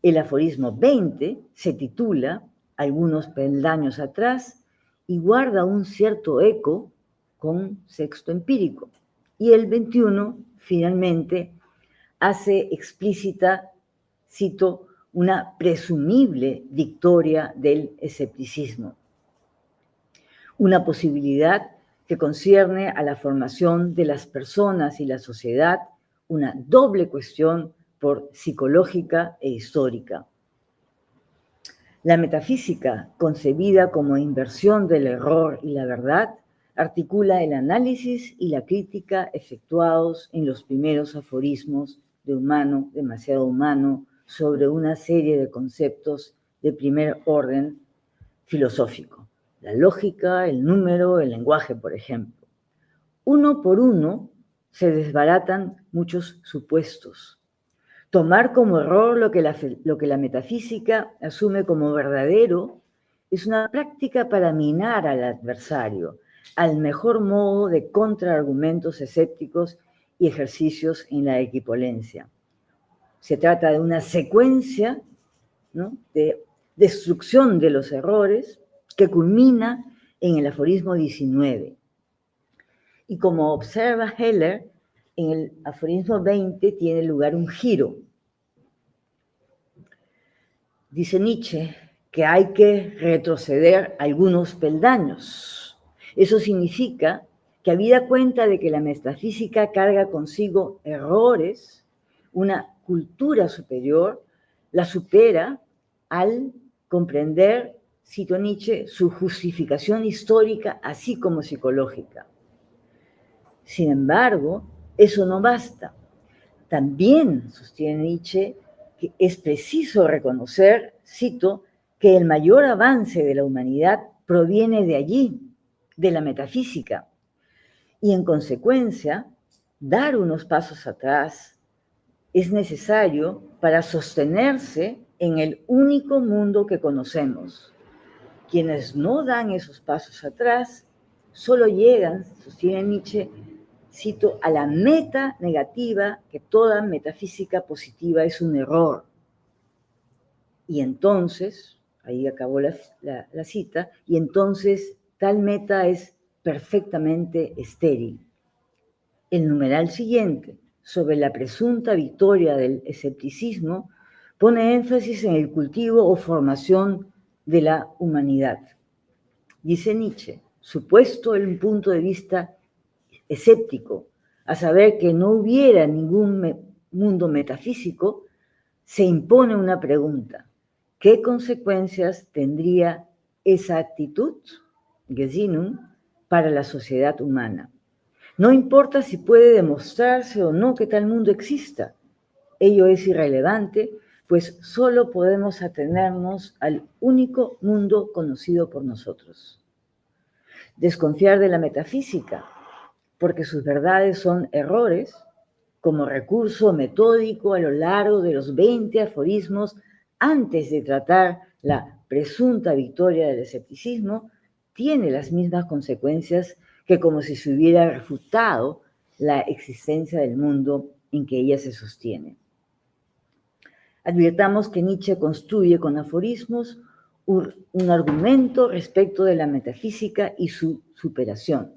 El aforismo 20 se titula, algunos peldaños atrás, y guarda un cierto eco con Sexto Empírico. Y el 21, finalmente, hace explícita, cito, una presumible victoria del escepticismo. Una posibilidad que concierne a la formación de las personas y la sociedad, una doble cuestión por psicológica e histórica. La metafísica, concebida como inversión del error y la verdad, articula el análisis y la crítica efectuados en los primeros aforismos de Humano, demasiado humano, sobre una serie de conceptos de primer orden filosófico. La lógica, el número, el lenguaje, por ejemplo. Uno por uno se desbaratan muchos supuestos. Tomar como error lo que la metafísica asume como verdadero es una práctica para minar al adversario, al mejor modo de contraargumentos escépticos y ejercicios en la equipolencia. Se trata de una secuencia, ¿no?, de destrucción de los errores que culmina en el aforismo 19. Y como observa Heller, en el aforismo 20 tiene lugar un giro. Dice Nietzsche que hay que retroceder algunos peldaños. Eso significa que habida cuenta de que la metafísica carga consigo errores, una cultura superior la supera al comprender, cito Nietzsche, su justificación histórica así como psicológica. Sin embargo, eso no basta. También sostiene Nietzsche que es preciso reconocer, cito, que el mayor avance de la humanidad proviene de allí, de la metafísica, y en consecuencia, dar unos pasos atrás es necesario para sostenerse en el único mundo que conocemos. Quienes no dan esos pasos atrás solo llegan, sostiene Nietzsche, cito, a la meta negativa, que toda metafísica positiva es un error. Y entonces, ahí acabó la cita, y entonces tal meta es perfectamente estéril. El numeral siguiente, sobre la presunta victoria del escepticismo, pone énfasis en el cultivo o formación de la humanidad. Dice Nietzsche, supuesto el punto de vista escéptico, a saber que no hubiera ningún mundo metafísico, se impone una pregunta. ¿Qué consecuencias tendría esa actitud, Gesinnung, para la sociedad humana? No importa si puede demostrarse o no que tal mundo exista. Ello es irrelevante, pues solo podemos atenernos al único mundo conocido por nosotros. Desconfiar de la metafísica, porque sus verdades son errores, como recurso metódico a lo largo de los 20 aforismos antes de tratar la presunta victoria del escepticismo, tiene las mismas consecuencias que como si se hubiera refutado la existencia del mundo en que ella se sostiene. Advirtamos que Nietzsche construye con aforismos un argumento respecto de la metafísica y su superación.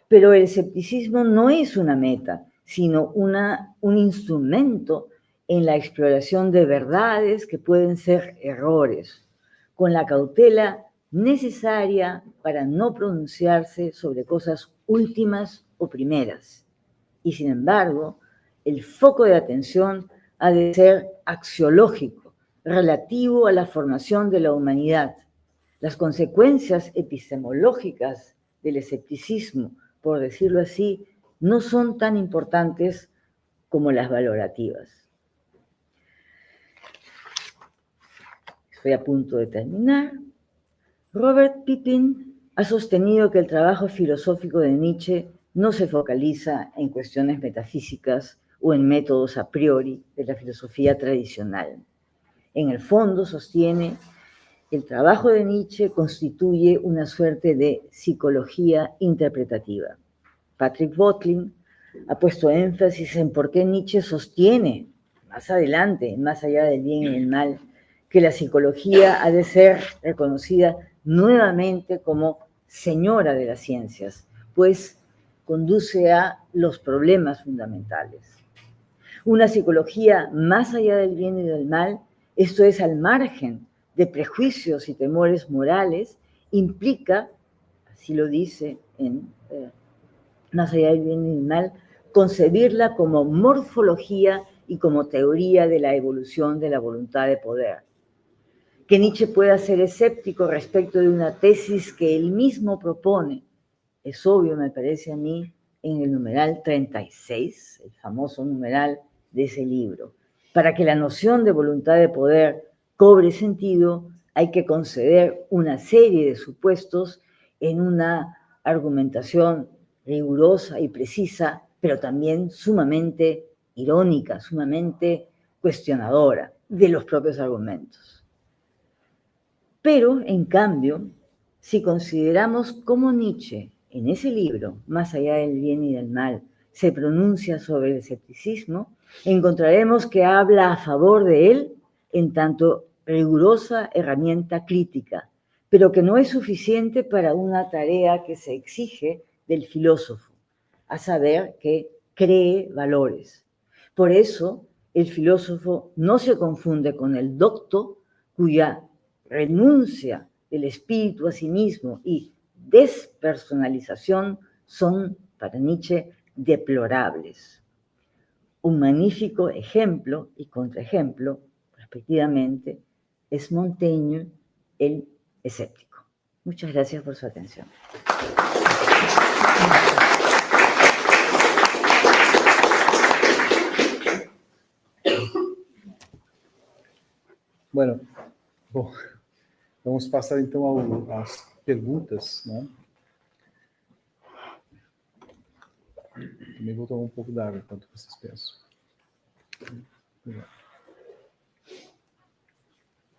Pero el escepticismo no es una meta, sino un instrumento en la exploración de verdades que pueden ser errores, con la cautela necesaria para no pronunciarse sobre cosas últimas o primeras. Y sin embargo, el foco de atención ha de ser axiológico, relativo a la formación de la humanidad. Las consecuencias epistemológicas del escepticismo, por decirlo así, no son tan importantes como las valorativas. Estoy a punto de terminar. Robert Pippin ha sostenido que el trabajo filosófico de Nietzsche no se focaliza en cuestiones metafísicas o en métodos a priori de la filosofía tradicional. En el fondo, sostiene, el trabajo de Nietzsche constituye una suerte de psicología interpretativa. Patrick Watling ha puesto énfasis en por qué Nietzsche sostiene, más adelante, más allá del bien y el mal, que la psicología ha de ser reconocida nuevamente como señora de las ciencias, pues conduce a los problemas fundamentales. Una psicología más allá del bien y del mal, esto es, al margen de prejuicios y temores morales, implica, así lo dice en Más allá del bien y del mal, concebirla como morfología y como teoría de la evolución de la voluntad de poder. Que Nietzsche pueda ser escéptico respecto de una tesis que él mismo propone, es obvio, me parece a mí, en el numeral 36, el famoso numeral de ese libro. Para que la noción de voluntad de poder cobre sentido, hay que conceder una serie de supuestos en una argumentación rigurosa y precisa, pero también sumamente irónica, sumamente cuestionadora de los propios argumentos. Pero, en cambio, si consideramos cómo Nietzsche, en ese libro, Más allá del bien y del mal, se pronuncia sobre el escepticismo, encontraremos que habla a favor de él en tanto rigurosa herramienta crítica, pero que no es suficiente para una tarea que se exige del filósofo, a saber, que cree valores. Por eso, el filósofo no se confunde con el docto, cuya renuncia del espíritu a sí mismo y despersonalización son, para Nietzsche, deplorables. Un magnífico ejemplo y contraejemplo, respectivamente, es Montaigne, el escéptico. Muchas gracias por su atención. Bueno, bom, vamos passar então às perguntas, né? Também vou tomar um pouco d'água enquanto vocês pensam.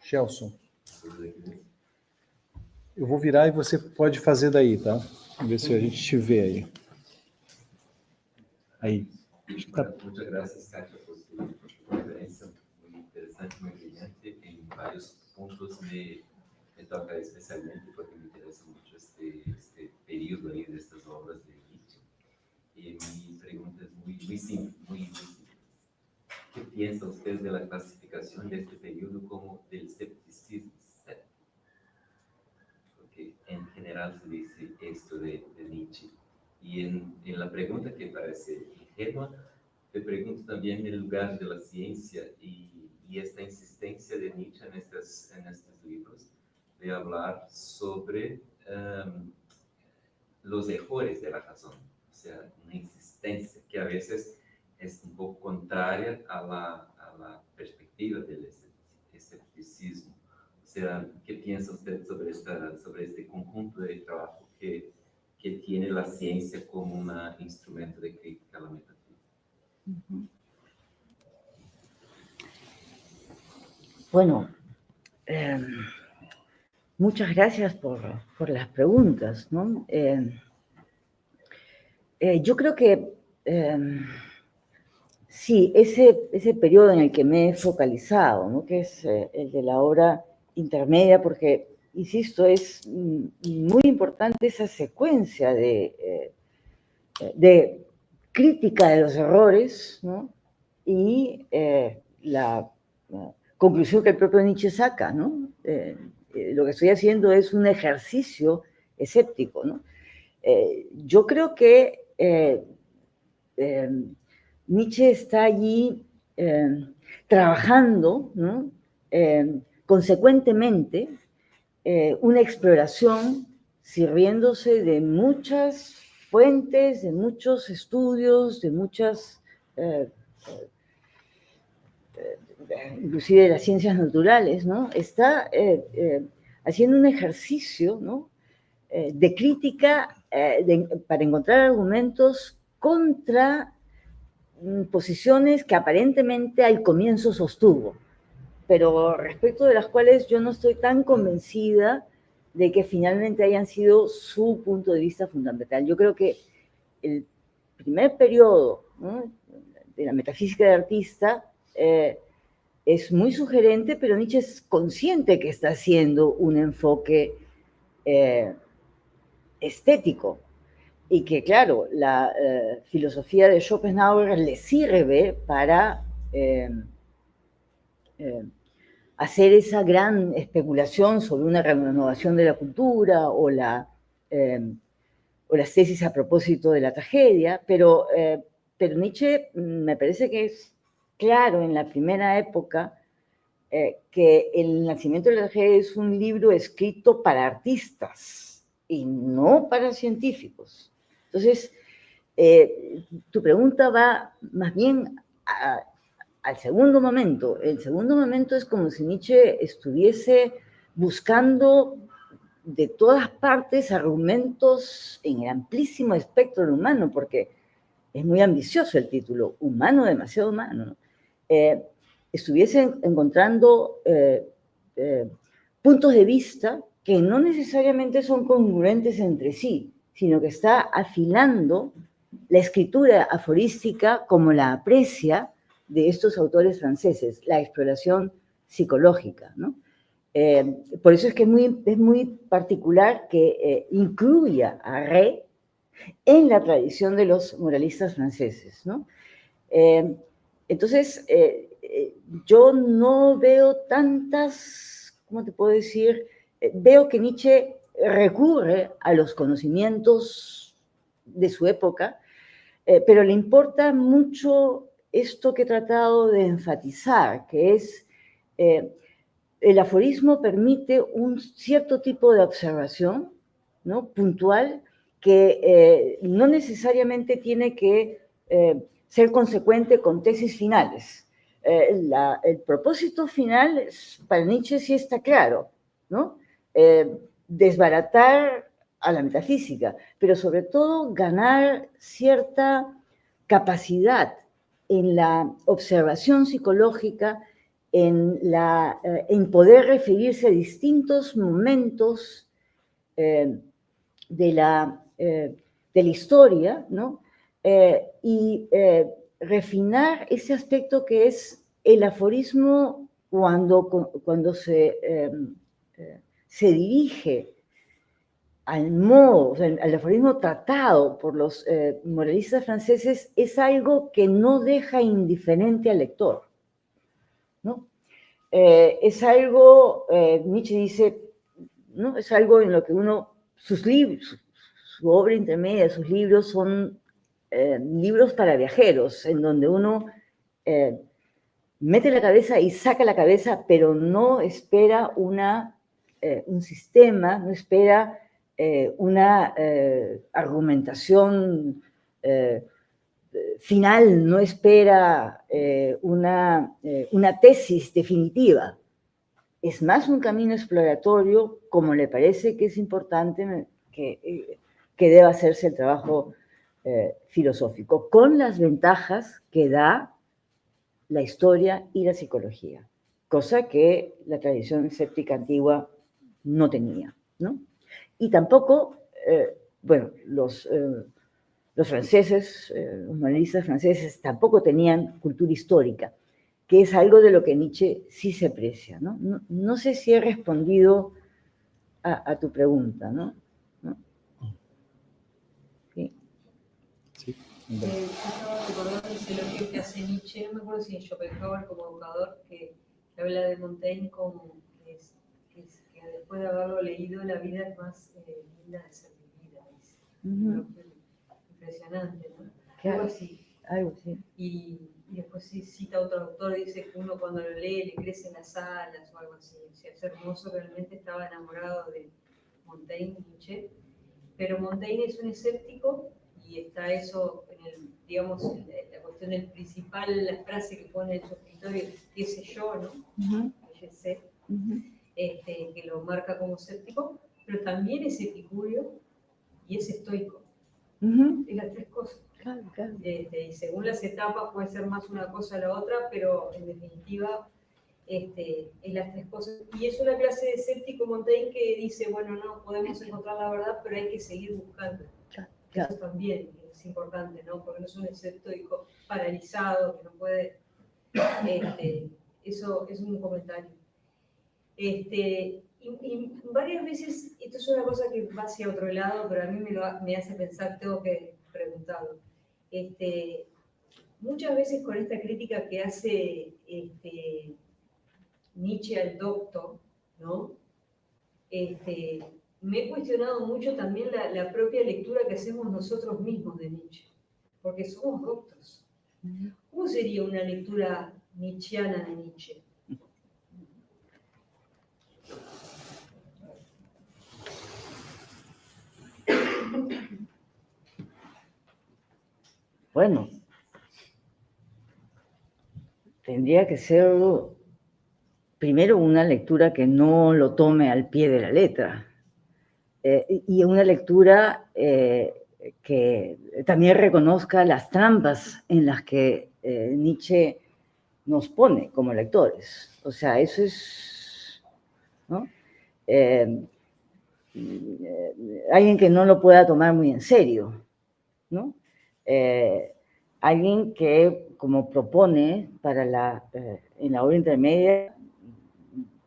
Gelson. Eu vou virar e você pode fazer daí, tá? Vamos ver se a gente te vê aí. Aí. Muchas gracias, Katia, por su conferencia muy interesante, muy brillante. En varios puntos me toca especialmente porque me interesa mucho este periodo ahí de estas obras de Nietzsche. Y mi pregunta es muy simple, muy simple. ¿Qué piensa usted de la clasificación de este periodo como del escepticismo? Porque en general se dice esto de Nietzsche. Y en la pregunta que parece ingenua, te pregunto también el lugar de la ciencia y esta insistencia de Nietzsche en estos libros de hablar sobre los errores de la razón. O sea, una insistencia que a veces es un poco contraria a la perspectiva del escepticismo. O sea, ¿qué piensa usted sobre este conjunto de trabajo que tiene la ciencia como un instrumento de crítica a la metafísica? Bueno, muchas gracias por las preguntas, ¿no? Yo creo que sí, ese periodo en el que me he focalizado, ¿no? Que es el de la obra intermedia, porque, insisto, es muy importante esa secuencia de crítica de los errores, ¿no? Y la conclusión que el propio Nietzsche saca, ¿no? Lo que estoy haciendo es un ejercicio escéptico, ¿no? Yo creo que Nietzsche está allí trabajando, ¿no? Consecuentemente, una exploración sirviéndose de muchas fuentes, de muchos estudios, de muchas, inclusive de las ciencias naturales, ¿no? Está haciendo un ejercicio, ¿no? De crítica para encontrar argumentos contra posiciones que aparentemente al comienzo sostuvo, pero respecto de las cuales yo no estoy tan convencida de que finalmente hayan sido su punto de vista fundamental. Yo creo que el primer periodo, ¿no? de la metafísica del artista es muy sugerente, pero Nietzsche es consciente que está haciendo un enfoque estético y que, claro, la filosofía de Schopenhauer le sirve para hacer esa gran especulación sobre una renovación de la cultura o las tesis a propósito de la tragedia, pero Nietzsche me parece que es claro en la primera época que El nacimiento de la tragedia es un libro escrito para artistas y no para científicos. Entonces, tu pregunta va más bien al segundo momento. El segundo momento es como si Nietzsche estuviese buscando de todas partes argumentos en el amplísimo espectro del humano, porque es muy ambicioso el título, humano, demasiado humano, ¿no? Estuviese encontrando puntos de vista que no necesariamente son congruentes entre sí, sino que está afilando la escritura aforística como la aprecia de estos autores franceses, la exploración psicológica, ¿no? Por eso es que es muy particular que incluya a Ré en la tradición de los moralistas franceses, ¿no? Entonces, yo no veo tantas, ¿cómo te puedo decir? Veo que Nietzsche recurre a los conocimientos de su época, pero le importa mucho esto que he tratado de enfatizar, que es el aforismo permite un cierto tipo de observación, ¿no? Puntual, que no necesariamente tiene que ser consecuente con tesis finales. El propósito final para Nietzsche sí está claro, ¿no? Desbaratar a la metafísica, pero sobre todo ganar cierta capacidad en la observación psicológica, en poder referirse a distintos momentos de la historia, ¿no? Y refinar ese aspecto que es el aforismo cuando se dirige al modo, o sea, al aforismo tratado por los moralistas franceses, es algo que no deja indiferente al lector, ¿no? Es algo, Nietzsche dice, ¿no? Es algo en lo que sus libros, su obra intermedia, sus libros son libros para viajeros, en donde uno mete la cabeza y saca la cabeza, pero no espera un sistema, no espera una argumentación final, no espera una tesis definitiva. Es más un camino exploratorio, como le parece que es importante que deba hacerse el trabajo filosófico, con las ventajas que da la historia y la psicología, cosa que la tradición escéptica antigua no tenía, ¿no? Y tampoco, bueno, los franceses, los moralistas franceses tampoco tenían cultura histórica, que es algo de lo que Nietzsche sí se aprecia, ¿no? No sé si he respondido a tu pregunta, ¿no? Sí. Sí. Yo estaba recordando ese elogio que hace Nietzsche, no me acuerdo si es Schopenhauer como educador, que habla de Montaigne como que después de haberlo leído, la vida es más linda de ser vivida. Impresionante, ¿no? Claro, Algo así. algo así. Y después cita otro autor, dice que uno cuando lo lee le crecen las alas o algo así. O sea, es hermoso, realmente estaba enamorado de Montaigne, Nietzsche. Pero Montaigne es un escéptico y está eso, digamos, la cuestión del principal, la frase que pone en su escritorio, qué sé yo, ¿no? Que sé, que lo marca como escéptico, pero también es epicúreo y es estoico. Es las tres cosas. Claro, claro. Y según las etapas puede ser más una cosa o la otra, pero en definitiva es las tres cosas. Y es una clase de escéptico Montaigne que dice, bueno, no podemos encontrar la verdad, pero hay que seguir buscando. Claro. Eso también es importante, ¿no? Porque no es un escéptico paralizado, que no puede... eso es un comentario. Y varias veces, esto es una cosa que va hacia otro lado, pero a mí me hace pensar, tengo que preguntarlo. Muchas veces con esta crítica que hace Nietzsche al docto, ¿no? Me he cuestionado mucho también la propia lectura que hacemos nosotros mismos de Nietzsche, porque somos doctos. ¿Cómo sería una lectura nietzscheana de Nietzsche? Bueno, tendría que ser primero una lectura que no lo tome al pie de la letra y una lectura que también reconozca las trampas en las que Nietzsche nos pone como lectores. O sea, eso es, ¿no? Alguien que no lo pueda tomar muy en serio, ¿no? Alguien que, como propone en la obra intermedia,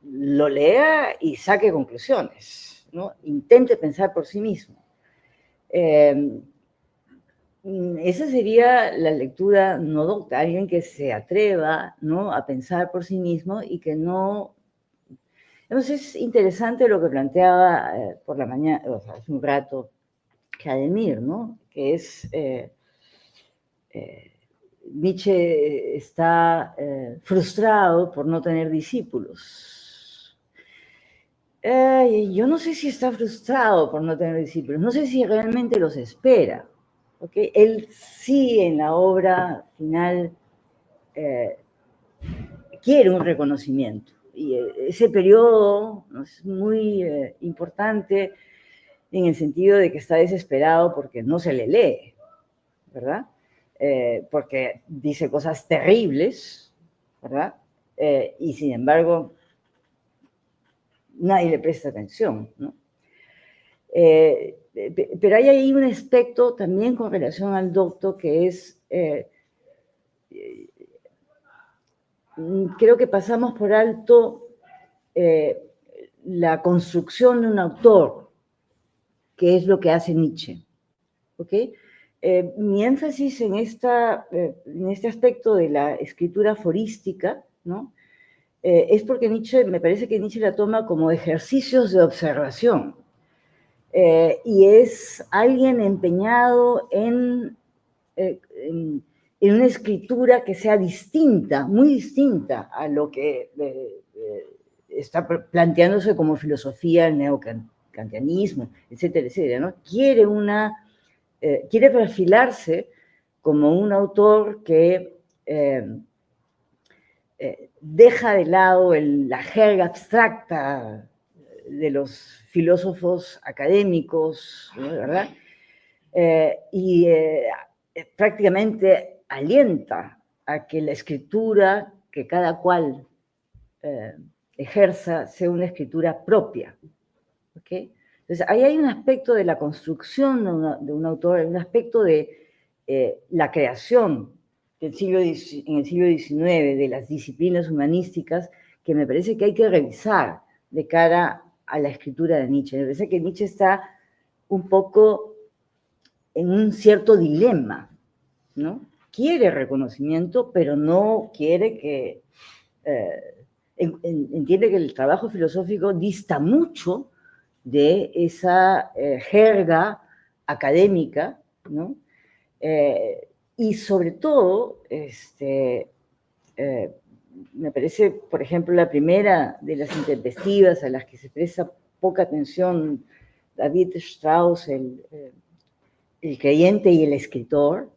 lo lea y saque conclusiones, ¿no? Intente pensar por sí mismo. Esa sería la lectura no docta, alguien que se atreva, ¿no?, a pensar por sí mismo y que no... Entonces es interesante lo que planteaba por la mañana, o sea, hace un rato, Ademir, ¿no? Que es... Nietzsche está frustrado por no tener discípulos. Yo no sé si está frustrado por no tener discípulos, no sé si realmente los espera. ¿Okay? Él sí, en la obra final, quiere un reconocimiento. Y ese periodo es muy importante en el sentido de que está desesperado porque no se le lee, ¿verdad? porque dice cosas terribles, ¿verdad? Y sin embargo, nadie le presta atención, ¿no? Pero hay ahí un aspecto también con relación al docto que es, creo que pasamos por alto la construcción de un autor, que es lo que hace Nietzsche, ¿ok? Mi énfasis en este aspecto de la escritura aforística, ¿no? Es porque Nietzsche, me parece que Nietzsche la toma como ejercicios de observación. Y es alguien empeñado en una escritura que sea distinta, muy distinta a lo que está planteándose como filosofía, el neokantianismo, etcétera, etcétera, ¿no? Quiere perfilarse como un autor que deja de lado la jerga abstracta de los filósofos académicos, ¿no? ¿Verdad? Y prácticamente alienta a que la escritura que cada cual ejerza sea una escritura propia. ¿Okay? Entonces, ahí hay un aspecto de la construcción de un autor, un aspecto de la creación en el siglo XIX de las disciplinas humanísticas que me parece que hay que revisar de cara a la escritura de Nietzsche. Me parece que Nietzsche está un poco en un cierto dilema, ¿no? Quiere reconocimiento, pero no quiere que... entiende que el trabajo filosófico dista mucho de esa jerga académica, ¿no? Y sobre todo, me parece, por ejemplo, la primera de las intempestivas a las que se presta poca atención David Strauss, el creyente y el escritor,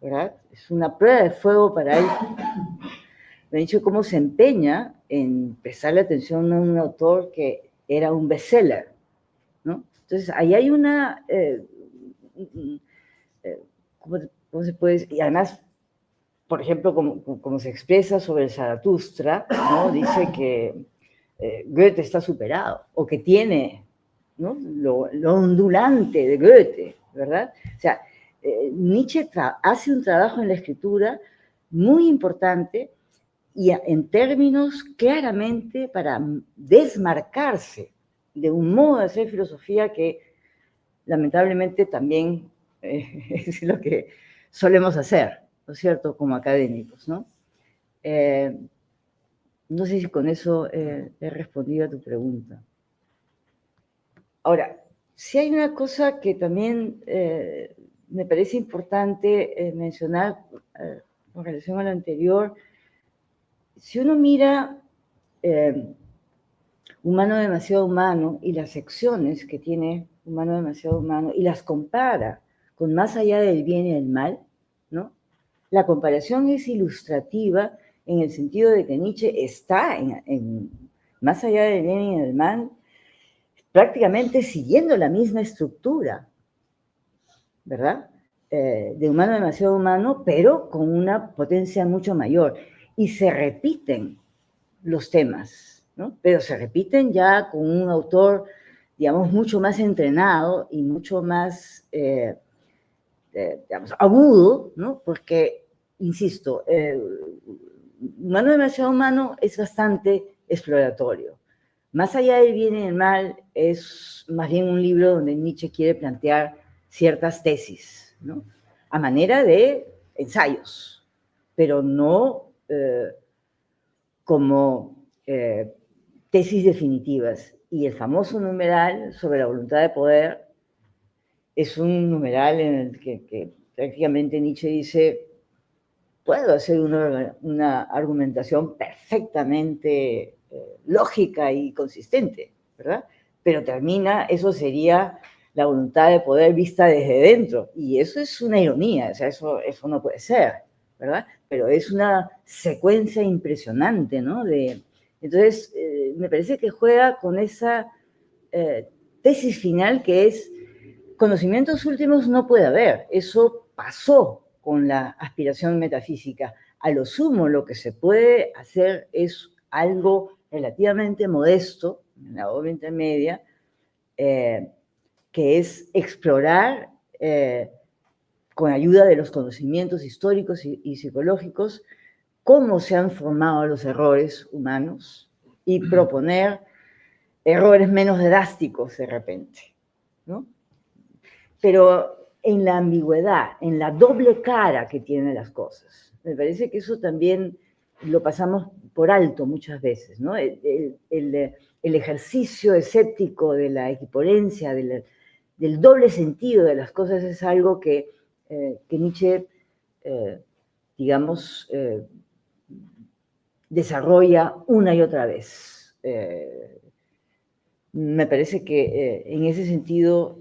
¿verdad? Es una prueba de fuego para él. Me ha dicho cómo se empeña en prestarle atención a un autor que era un bestseller, ¿no? Entonces, ahí hay una... ¿cómo se puede decir? Y además, por ejemplo, como se expresa sobre el Zaratustra, ¿no? Dice que Goethe está superado, o que tiene, ¿no? lo ondulante de Goethe, ¿verdad? O sea, Nietzsche hace un trabajo en la escritura muy importante y en términos claramente para desmarcarse de un modo de hacer filosofía que lamentablemente también es lo que solemos hacer, ¿no es cierto?, como académicos, ¿no? No sé si con eso he respondido a tu pregunta. Ahora, si hay una cosa que también me parece importante mencionar con relación a lo anterior, si uno mira Humano demasiado humano y las secciones que tiene Humano demasiado humano y las compara con Más allá del bien y del mal, ¿no? La comparación es ilustrativa en el sentido de que Nietzsche está en Más allá del bien y del mal prácticamente siguiendo la misma estructura, ¿verdad? De Humano demasiado humano, pero con una potencia mucho mayor. Y se repiten los temas, ¿no? Pero se repiten ya con un autor, digamos, mucho más entrenado y mucho más, digamos, agudo, ¿no? Porque, insisto, Humano demasiado humano es bastante exploratorio. Más allá del bien y del mal es más bien un libro donde Nietzsche quiere plantear ciertas tesis, ¿no? A manera de ensayos, pero no como tesis definitivas. Y el famoso numeral sobre la voluntad de poder es un numeral en el que prácticamente Nietzsche dice: puedo hacer una argumentación perfectamente lógica y consistente, ¿verdad? Pero termina, eso sería la voluntad de poder vista desde dentro, y eso es una ironía, o sea, eso no puede ser, ¿verdad? Pero es una secuencia impresionante, ¿no? Entonces, me parece que juega con esa tesis final que es: conocimientos últimos no puede haber, eso pasó con la aspiración metafísica. A lo sumo, lo que se puede hacer es algo relativamente modesto, en la obra intermedia, que es explorar, con ayuda de los conocimientos históricos y psicológicos, cómo se han formado los errores humanos y proponer errores menos drásticos de repente, ¿no? Pero en la ambigüedad, en la doble cara que tienen las cosas. Me parece que eso también lo pasamos por alto muchas veces, ¿no? El ejercicio escéptico de la equipolencia, del doble sentido de las cosas es algo que Nietzsche, digamos, desarrolla una y otra vez. Me parece que en ese sentido,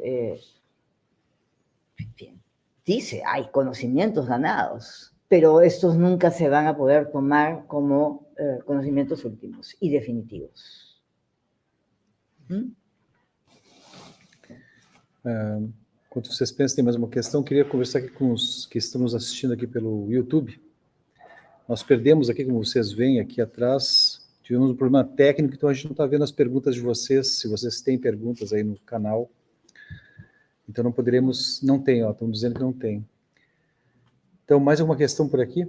dice, hay conocimientos ganados, pero estos nunca se van a poder tomar como conocimientos últimos y definitivos. Enquanto vocês pensam, tem mais uma questão. Queria conversar aqui com os que estão nos assistindo aqui pelo YouTube. Nós perdemos aqui, como vocês veem aqui atrás, tivemos um problema técnico, então a gente não está vendo as perguntas de vocês, se vocês têm perguntas aí no canal. Então não poderemos, não tem, ó, estão dizendo que não tem. Então, mais alguma questão por aqui?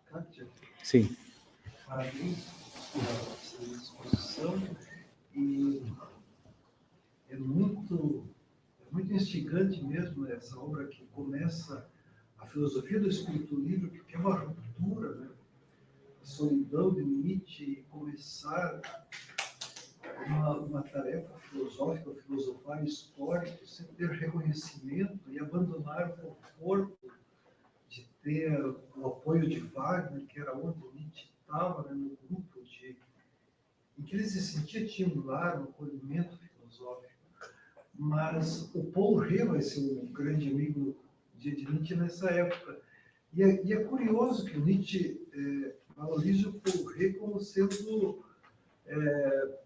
Kátia? Sim. Parabéns pela exposição, e é muito instigante mesmo essa obra que começa a filosofia do espírito livre, que é uma ruptura, né? A solidão de Nietzsche, começar uma tarefa filosófica, filosofar histórico, sem ter reconhecimento e abandonar o conforto de ter o apoio de Wagner, que era onde Nietzsche estava, né, no grupo em que ele se sentia, tinha um lar, um acolhimento filosófico. Mas o Paul Ré vai ser um grande amigo de Nietzsche nessa época. E é curioso que o Nietzsche valorize o Paul Ré como sendo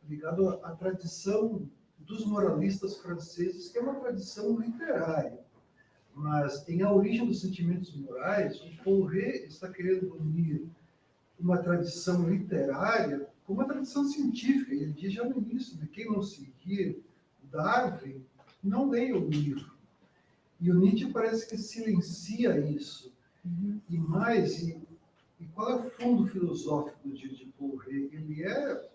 ligado à tradição dos moralistas franceses, que é uma tradição literária. Mas, em A Origem dos Sentimentos Morais, o Paul Ré está querendo unir uma tradição literária com uma tradição científica. Ele diz já no início, de quem não seguir Darwin, não leia o livro. E o Nietzsche parece que silencia isso. E mais, e qual é o fundo filosófico de Paul Ré? Ele é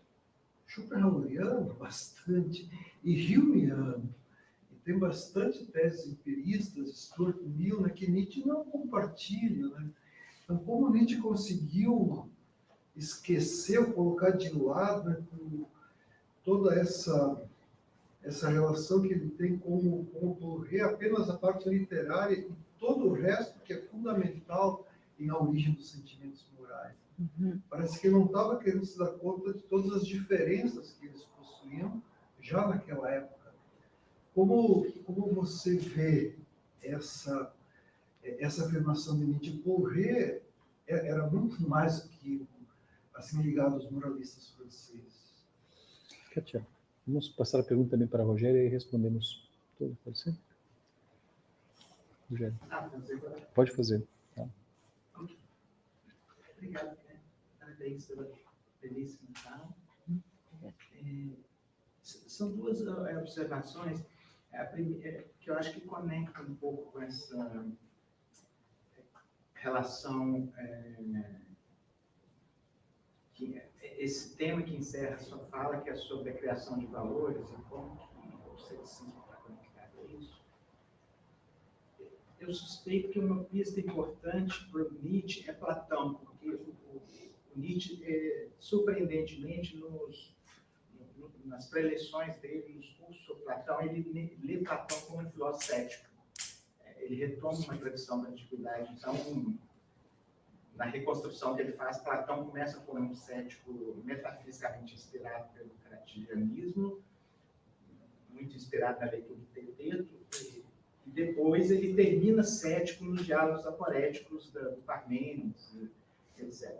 schopenhaueriano, bastante, e humeano. E tem bastante teses empiristas, Stuart Mill, né, que Nietzsche não compartilha. Né? Então, como Nietzsche conseguiu esquecer, colocar de lado, né, toda essa relação que ele tem com o Paul Ré, apenas a parte literária e todo o resto que é fundamental em A Origem dos Sentimentos Morais. Parece que ele não estava querendo se dar conta de todas as diferenças que eles possuíam já naquela época. Como você vê essa afirmação de Nietzsche? Paul Ré era muito mais do que assim ligado aos moralistas franceses. Kátia, vamos passar a pergunta também para a Rogéria e respondemos tudo, pode ser? Rogério. Pode fazer. Tá. Obrigado, parabéns pela belíssima fala. São duas observações. A primeira, que eu acho que conecta um pouco com essa relação, esse tema que encerra a sua fala, que é sobre a criação de valores, e como que o ceticismo está conectado a isso. Eu suspeito que uma pista importante para o Nietzsche é Platão, porque o Nietzsche, surpreendentemente, nas preleções dele, nos cursos sobre Platão, ele lê Platão como um filósofo cético. Ele retoma uma tradição da antiguidade. Então, na reconstrução que ele faz, Platão começa como um cético metafisicamente inspirado pelo cartesianismo, muito inspirado na leitura do Teteto, e depois ele termina cético nos diálogos aporéticos do Parmênides, etc.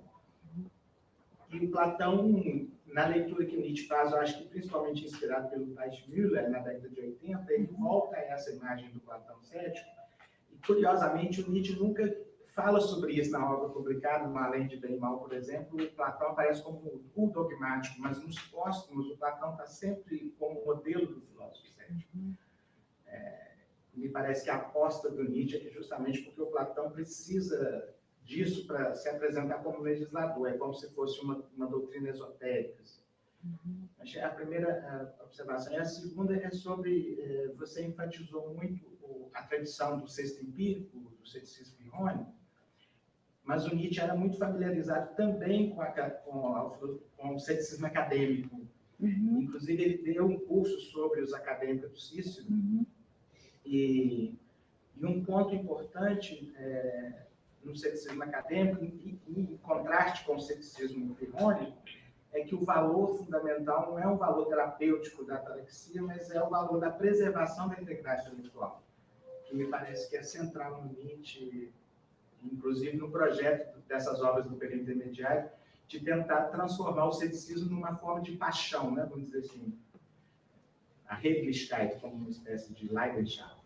E Platão, na leitura que Nietzsche faz, eu acho que principalmente inspirado pelo Weissmuller, na década de 80, ele volta a essa imagem do Platão cético, e curiosamente, o Nietzsche nunca fala sobre isso na obra publicada, no Além de Bem e Mal, por exemplo. O Platão aparece como o dogmático, mas nos póstumos, o Platão está sempre como modelo do filósofo cético. Me parece que a aposta do Nietzsche é justamente porque o Platão precisa disso para se apresentar como legislador. É como se fosse uma doutrina esotérica. Assim. A primeira observação. E a segunda é sobre, você enfatizou muito a tradição do sexto empírico, do ceticismo irônico, mas o Nietzsche era muito familiarizado também com o ceticismo acadêmico. Inclusive, ele deu um curso sobre os acadêmicos do Cícero. E um ponto importante no ceticismo acadêmico, em contraste com o ceticismo irônico, é que o valor fundamental não é o valor terapêutico da ataraxia, mas é o valor da preservação da integridade intelectual, que me parece que é central no Nietzsche, inclusive no projeto dessas obras do período intermediário, de tentar transformar o ceticismo numa forma de paixão, né? Vamos dizer assim, a Redlichkeit como uma espécie de Leidenschaft.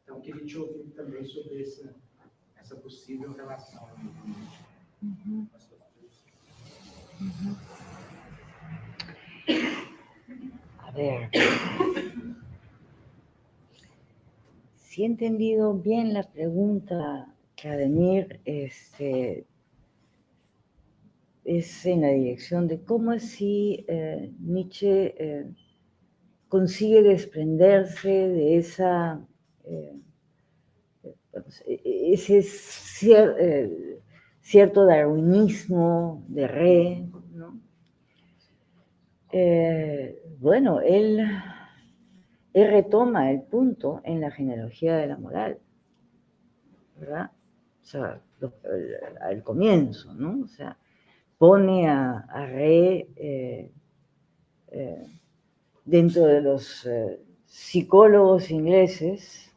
Então, queria te ouvir também sobre essa possível relação. A ver, si he entendido bien la pregunta, Vladimir, es en la dirección de cómo así Nietzsche consigue desprenderse de ese cierto darwinismo de Re, ¿no? Bueno, él retoma el punto en la genealogía de la moral, ¿verdad? O sea, al comienzo, ¿no? O sea, pone a Re dentro de los psicólogos ingleses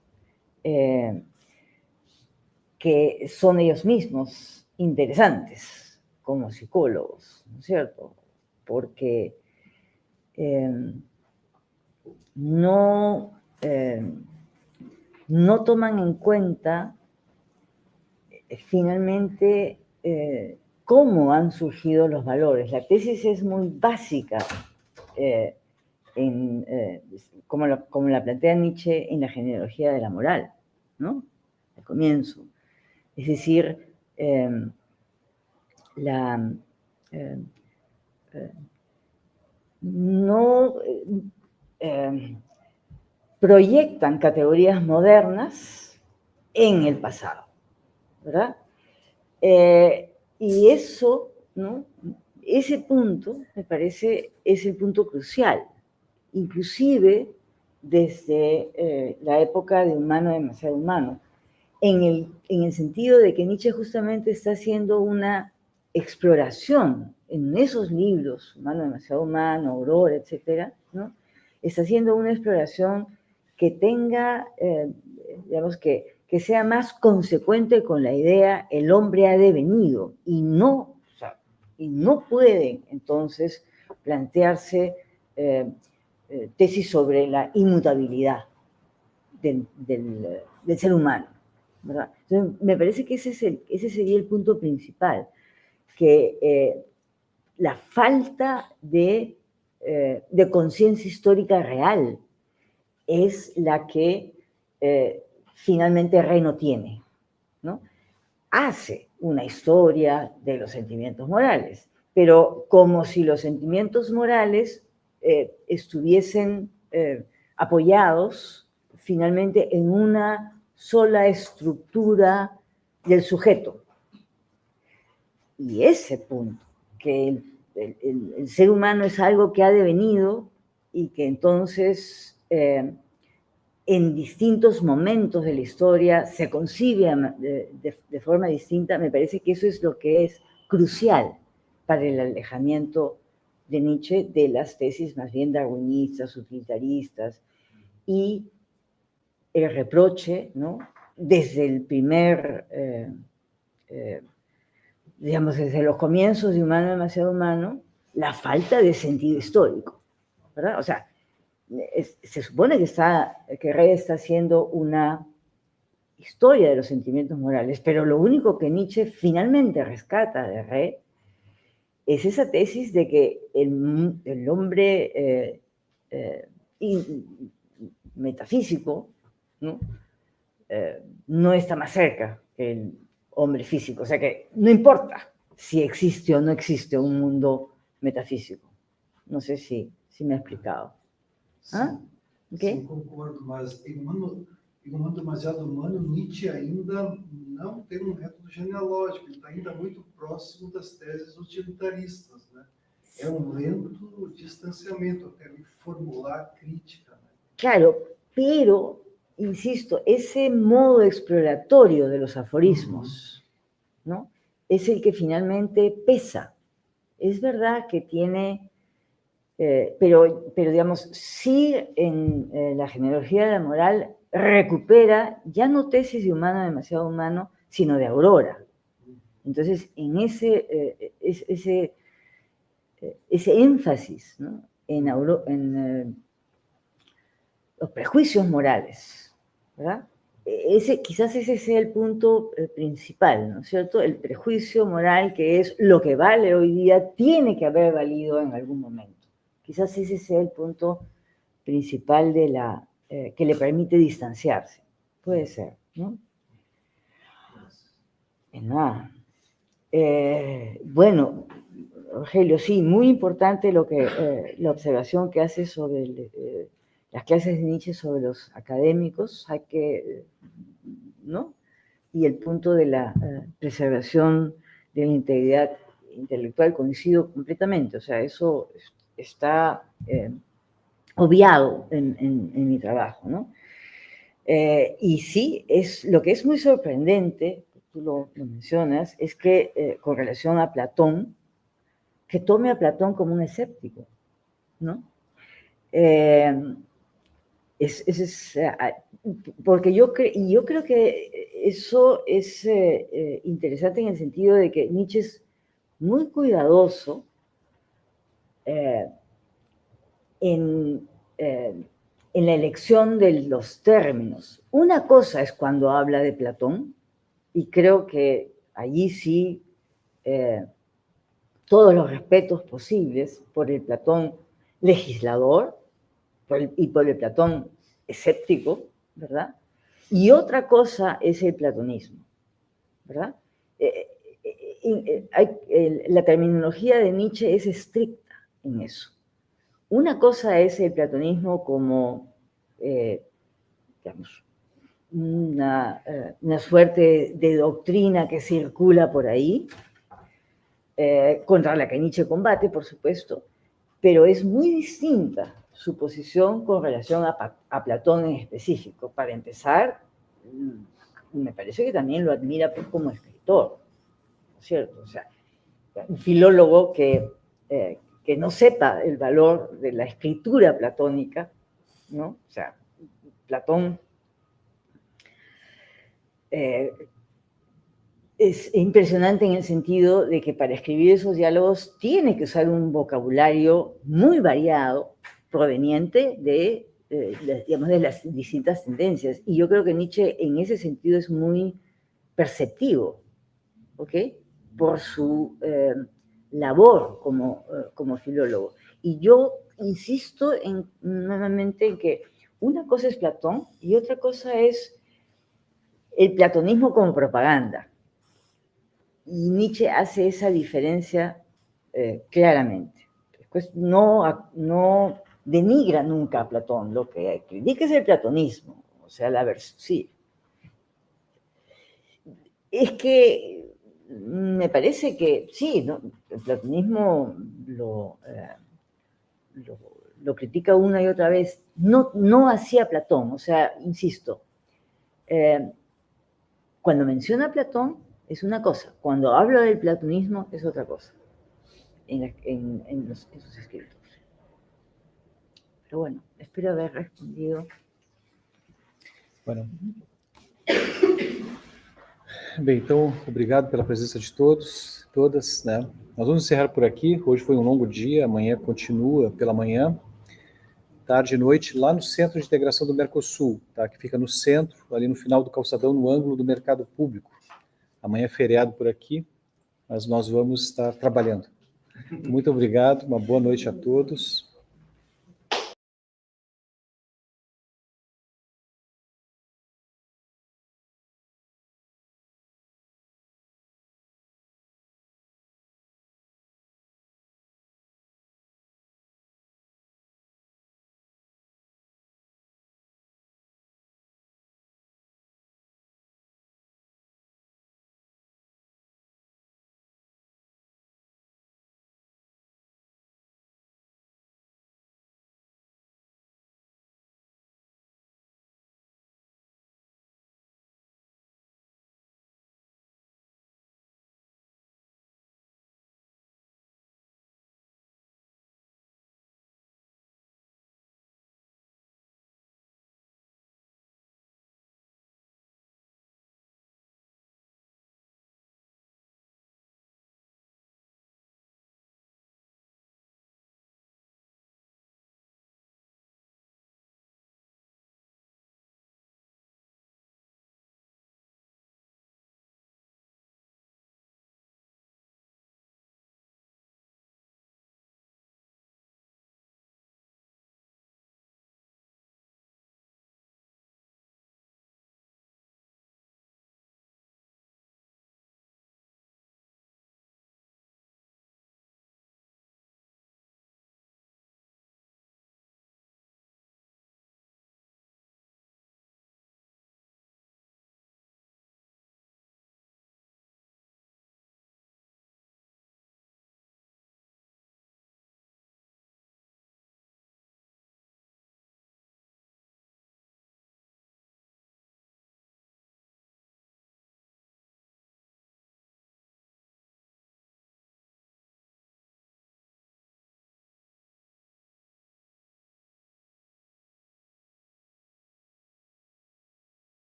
que son ellos mismos interesantes como psicólogos, ¿no es cierto? Porque no toman en cuenta finalmente cómo han surgido los valores. La tesis es muy básica, como la plantea Nietzsche en la genealogía de la moral, ¿no? Al comienzo. Es decir, no proyectan categorías modernas en el pasado, ¿verdad? Y eso, ¿no? Ese punto, me parece, es el punto crucial, inclusive desde la época de Humano demasiado humano, en el sentido de que Nietzsche justamente está haciendo una exploración en esos libros, Humano demasiado humano, Aurora, etcétera, ¿no? Está haciendo una exploración que tenga, digamos, que sea más consecuente con la idea el hombre ha devenido y no pueden entonces plantearse tesis sobre la inmutabilidad del ser humano, ¿verdad? Entonces, me parece que ese sería el punto principal, que la falta de conciencia histórica real es la que finalmente Rey no tiene, ¿no? Hace una historia de los sentimientos morales, pero como si los sentimientos morales estuviesen apoyados finalmente en una sola estructura del sujeto. Y ese punto, que el ser humano es algo que ha devenido y que entonces en distintos momentos de la historia se concibe de forma distinta, me parece que eso es lo que es crucial para el alejamiento de Nietzsche de las tesis más bien darwinistas, utilitaristas, y el reproche, ¿no? Desde el primer, digamos, desde los comienzos de Humano demasiado humano, la falta de sentido histórico, ¿verdad? O sea, se supone que Rey está haciendo una historia de los sentimientos morales, pero lo único que Nietzsche finalmente rescata de Ré es esa tesis de que el hombre metafísico, ¿no? No está más cerca que el hombre físico, o sea que no importa si existe o no existe un mundo metafísico. No sé si me he explicado. ¿Ah? Sim, concordo, mas em um mundo demasiado humano, Nietzsche ainda não tem um método genealógico, ele está ainda muito próximo das teses utilitaristas, né? É um lento distanciamento até ele formular a crítica, né? Claro, pero, insisto, ese modo exploratorio de los aforismos, ¿no? Es el que finalmente pesa. Es verdad que tiene, pero digamos, sí en la genealogía de la moral recupera ya no tesis de humano demasiado humano, sino de Aurora. Entonces, en ese énfasis, ¿no? en los prejuicios morales, ¿verdad? Quizás ese sea el punto principal, ¿no es cierto? El prejuicio moral, que es lo que vale hoy día, tiene que haber valido en algún momento. Quizás ese sea el punto principal que le permite distanciarse. Puede ser, ¿no? Nada. Bueno, Rogelio, sí, muy importante la observación que hace sobre las clases de Nietzsche sobre los académicos, ¿no? Y el punto de la preservación de la integridad intelectual, coincido completamente, o sea, eso está obviado en mi trabajo, ¿no? Y sí, lo que es muy sorprendente, tú lo mencionas, es que con relación a Platón, que tome a Platón como un escéptico, ¿no? Porque yo creo que eso es interesante en el sentido de que Nietzsche es muy cuidadoso en la elección de los términos. Una cosa es cuando habla de Platón, y creo que allí sí todos los respetos posibles por el Platón legislador y por el Platón escéptico, ¿verdad? Y otra cosa es el platonismo, ¿verdad? La terminología de Nietzsche es estricta en eso. Una cosa es el platonismo como, digamos, una suerte de doctrina que circula por ahí, contra la que Nietzsche combate, por supuesto, pero es muy distinta su posición con relación a Platón en específico. Para empezar, me parece que también lo admira como escritor, ¿no es cierto? O sea, un filólogo que no sepa el valor de la escritura platónica, ¿no? O sea, Platón es impresionante en el sentido de que para escribir esos diálogos tiene que usar un vocabulario muy variado, proveniente de las distintas tendencias. Y yo creo que Nietzsche en ese sentido es muy perceptivo, ¿ok? Por su labor como filólogo. Y yo insisto nuevamente en que una cosa es Platón y otra cosa es el platonismo como propaganda. Y Nietzsche hace esa diferencia claramente. Después no denigra nunca a Platón, lo que critica es el platonismo, o sea, sí. Es que me parece que sí, ¿no? El platonismo lo critica una y otra vez, no hacía Platón, o sea, insisto, cuando menciona a Platón es una cosa, cuando habla del platonismo es otra cosa, en sus escritos. Pero bueno, espero haber respondido. Bueno. Bem, então, obrigado pela presença de todas, né? Nós vamos encerrar por aqui. Hoje foi um longo dia, amanhã continua pela manhã. tarde e noite, lá no Centro de Integração do Mercosul, tá? Que fica no centro, ali no final do calçadão, no ângulo do Mercado Público. Amanhã é feriado por aqui, mas nós vamos estar trabalhando. Muito obrigado, uma boa noite a todos.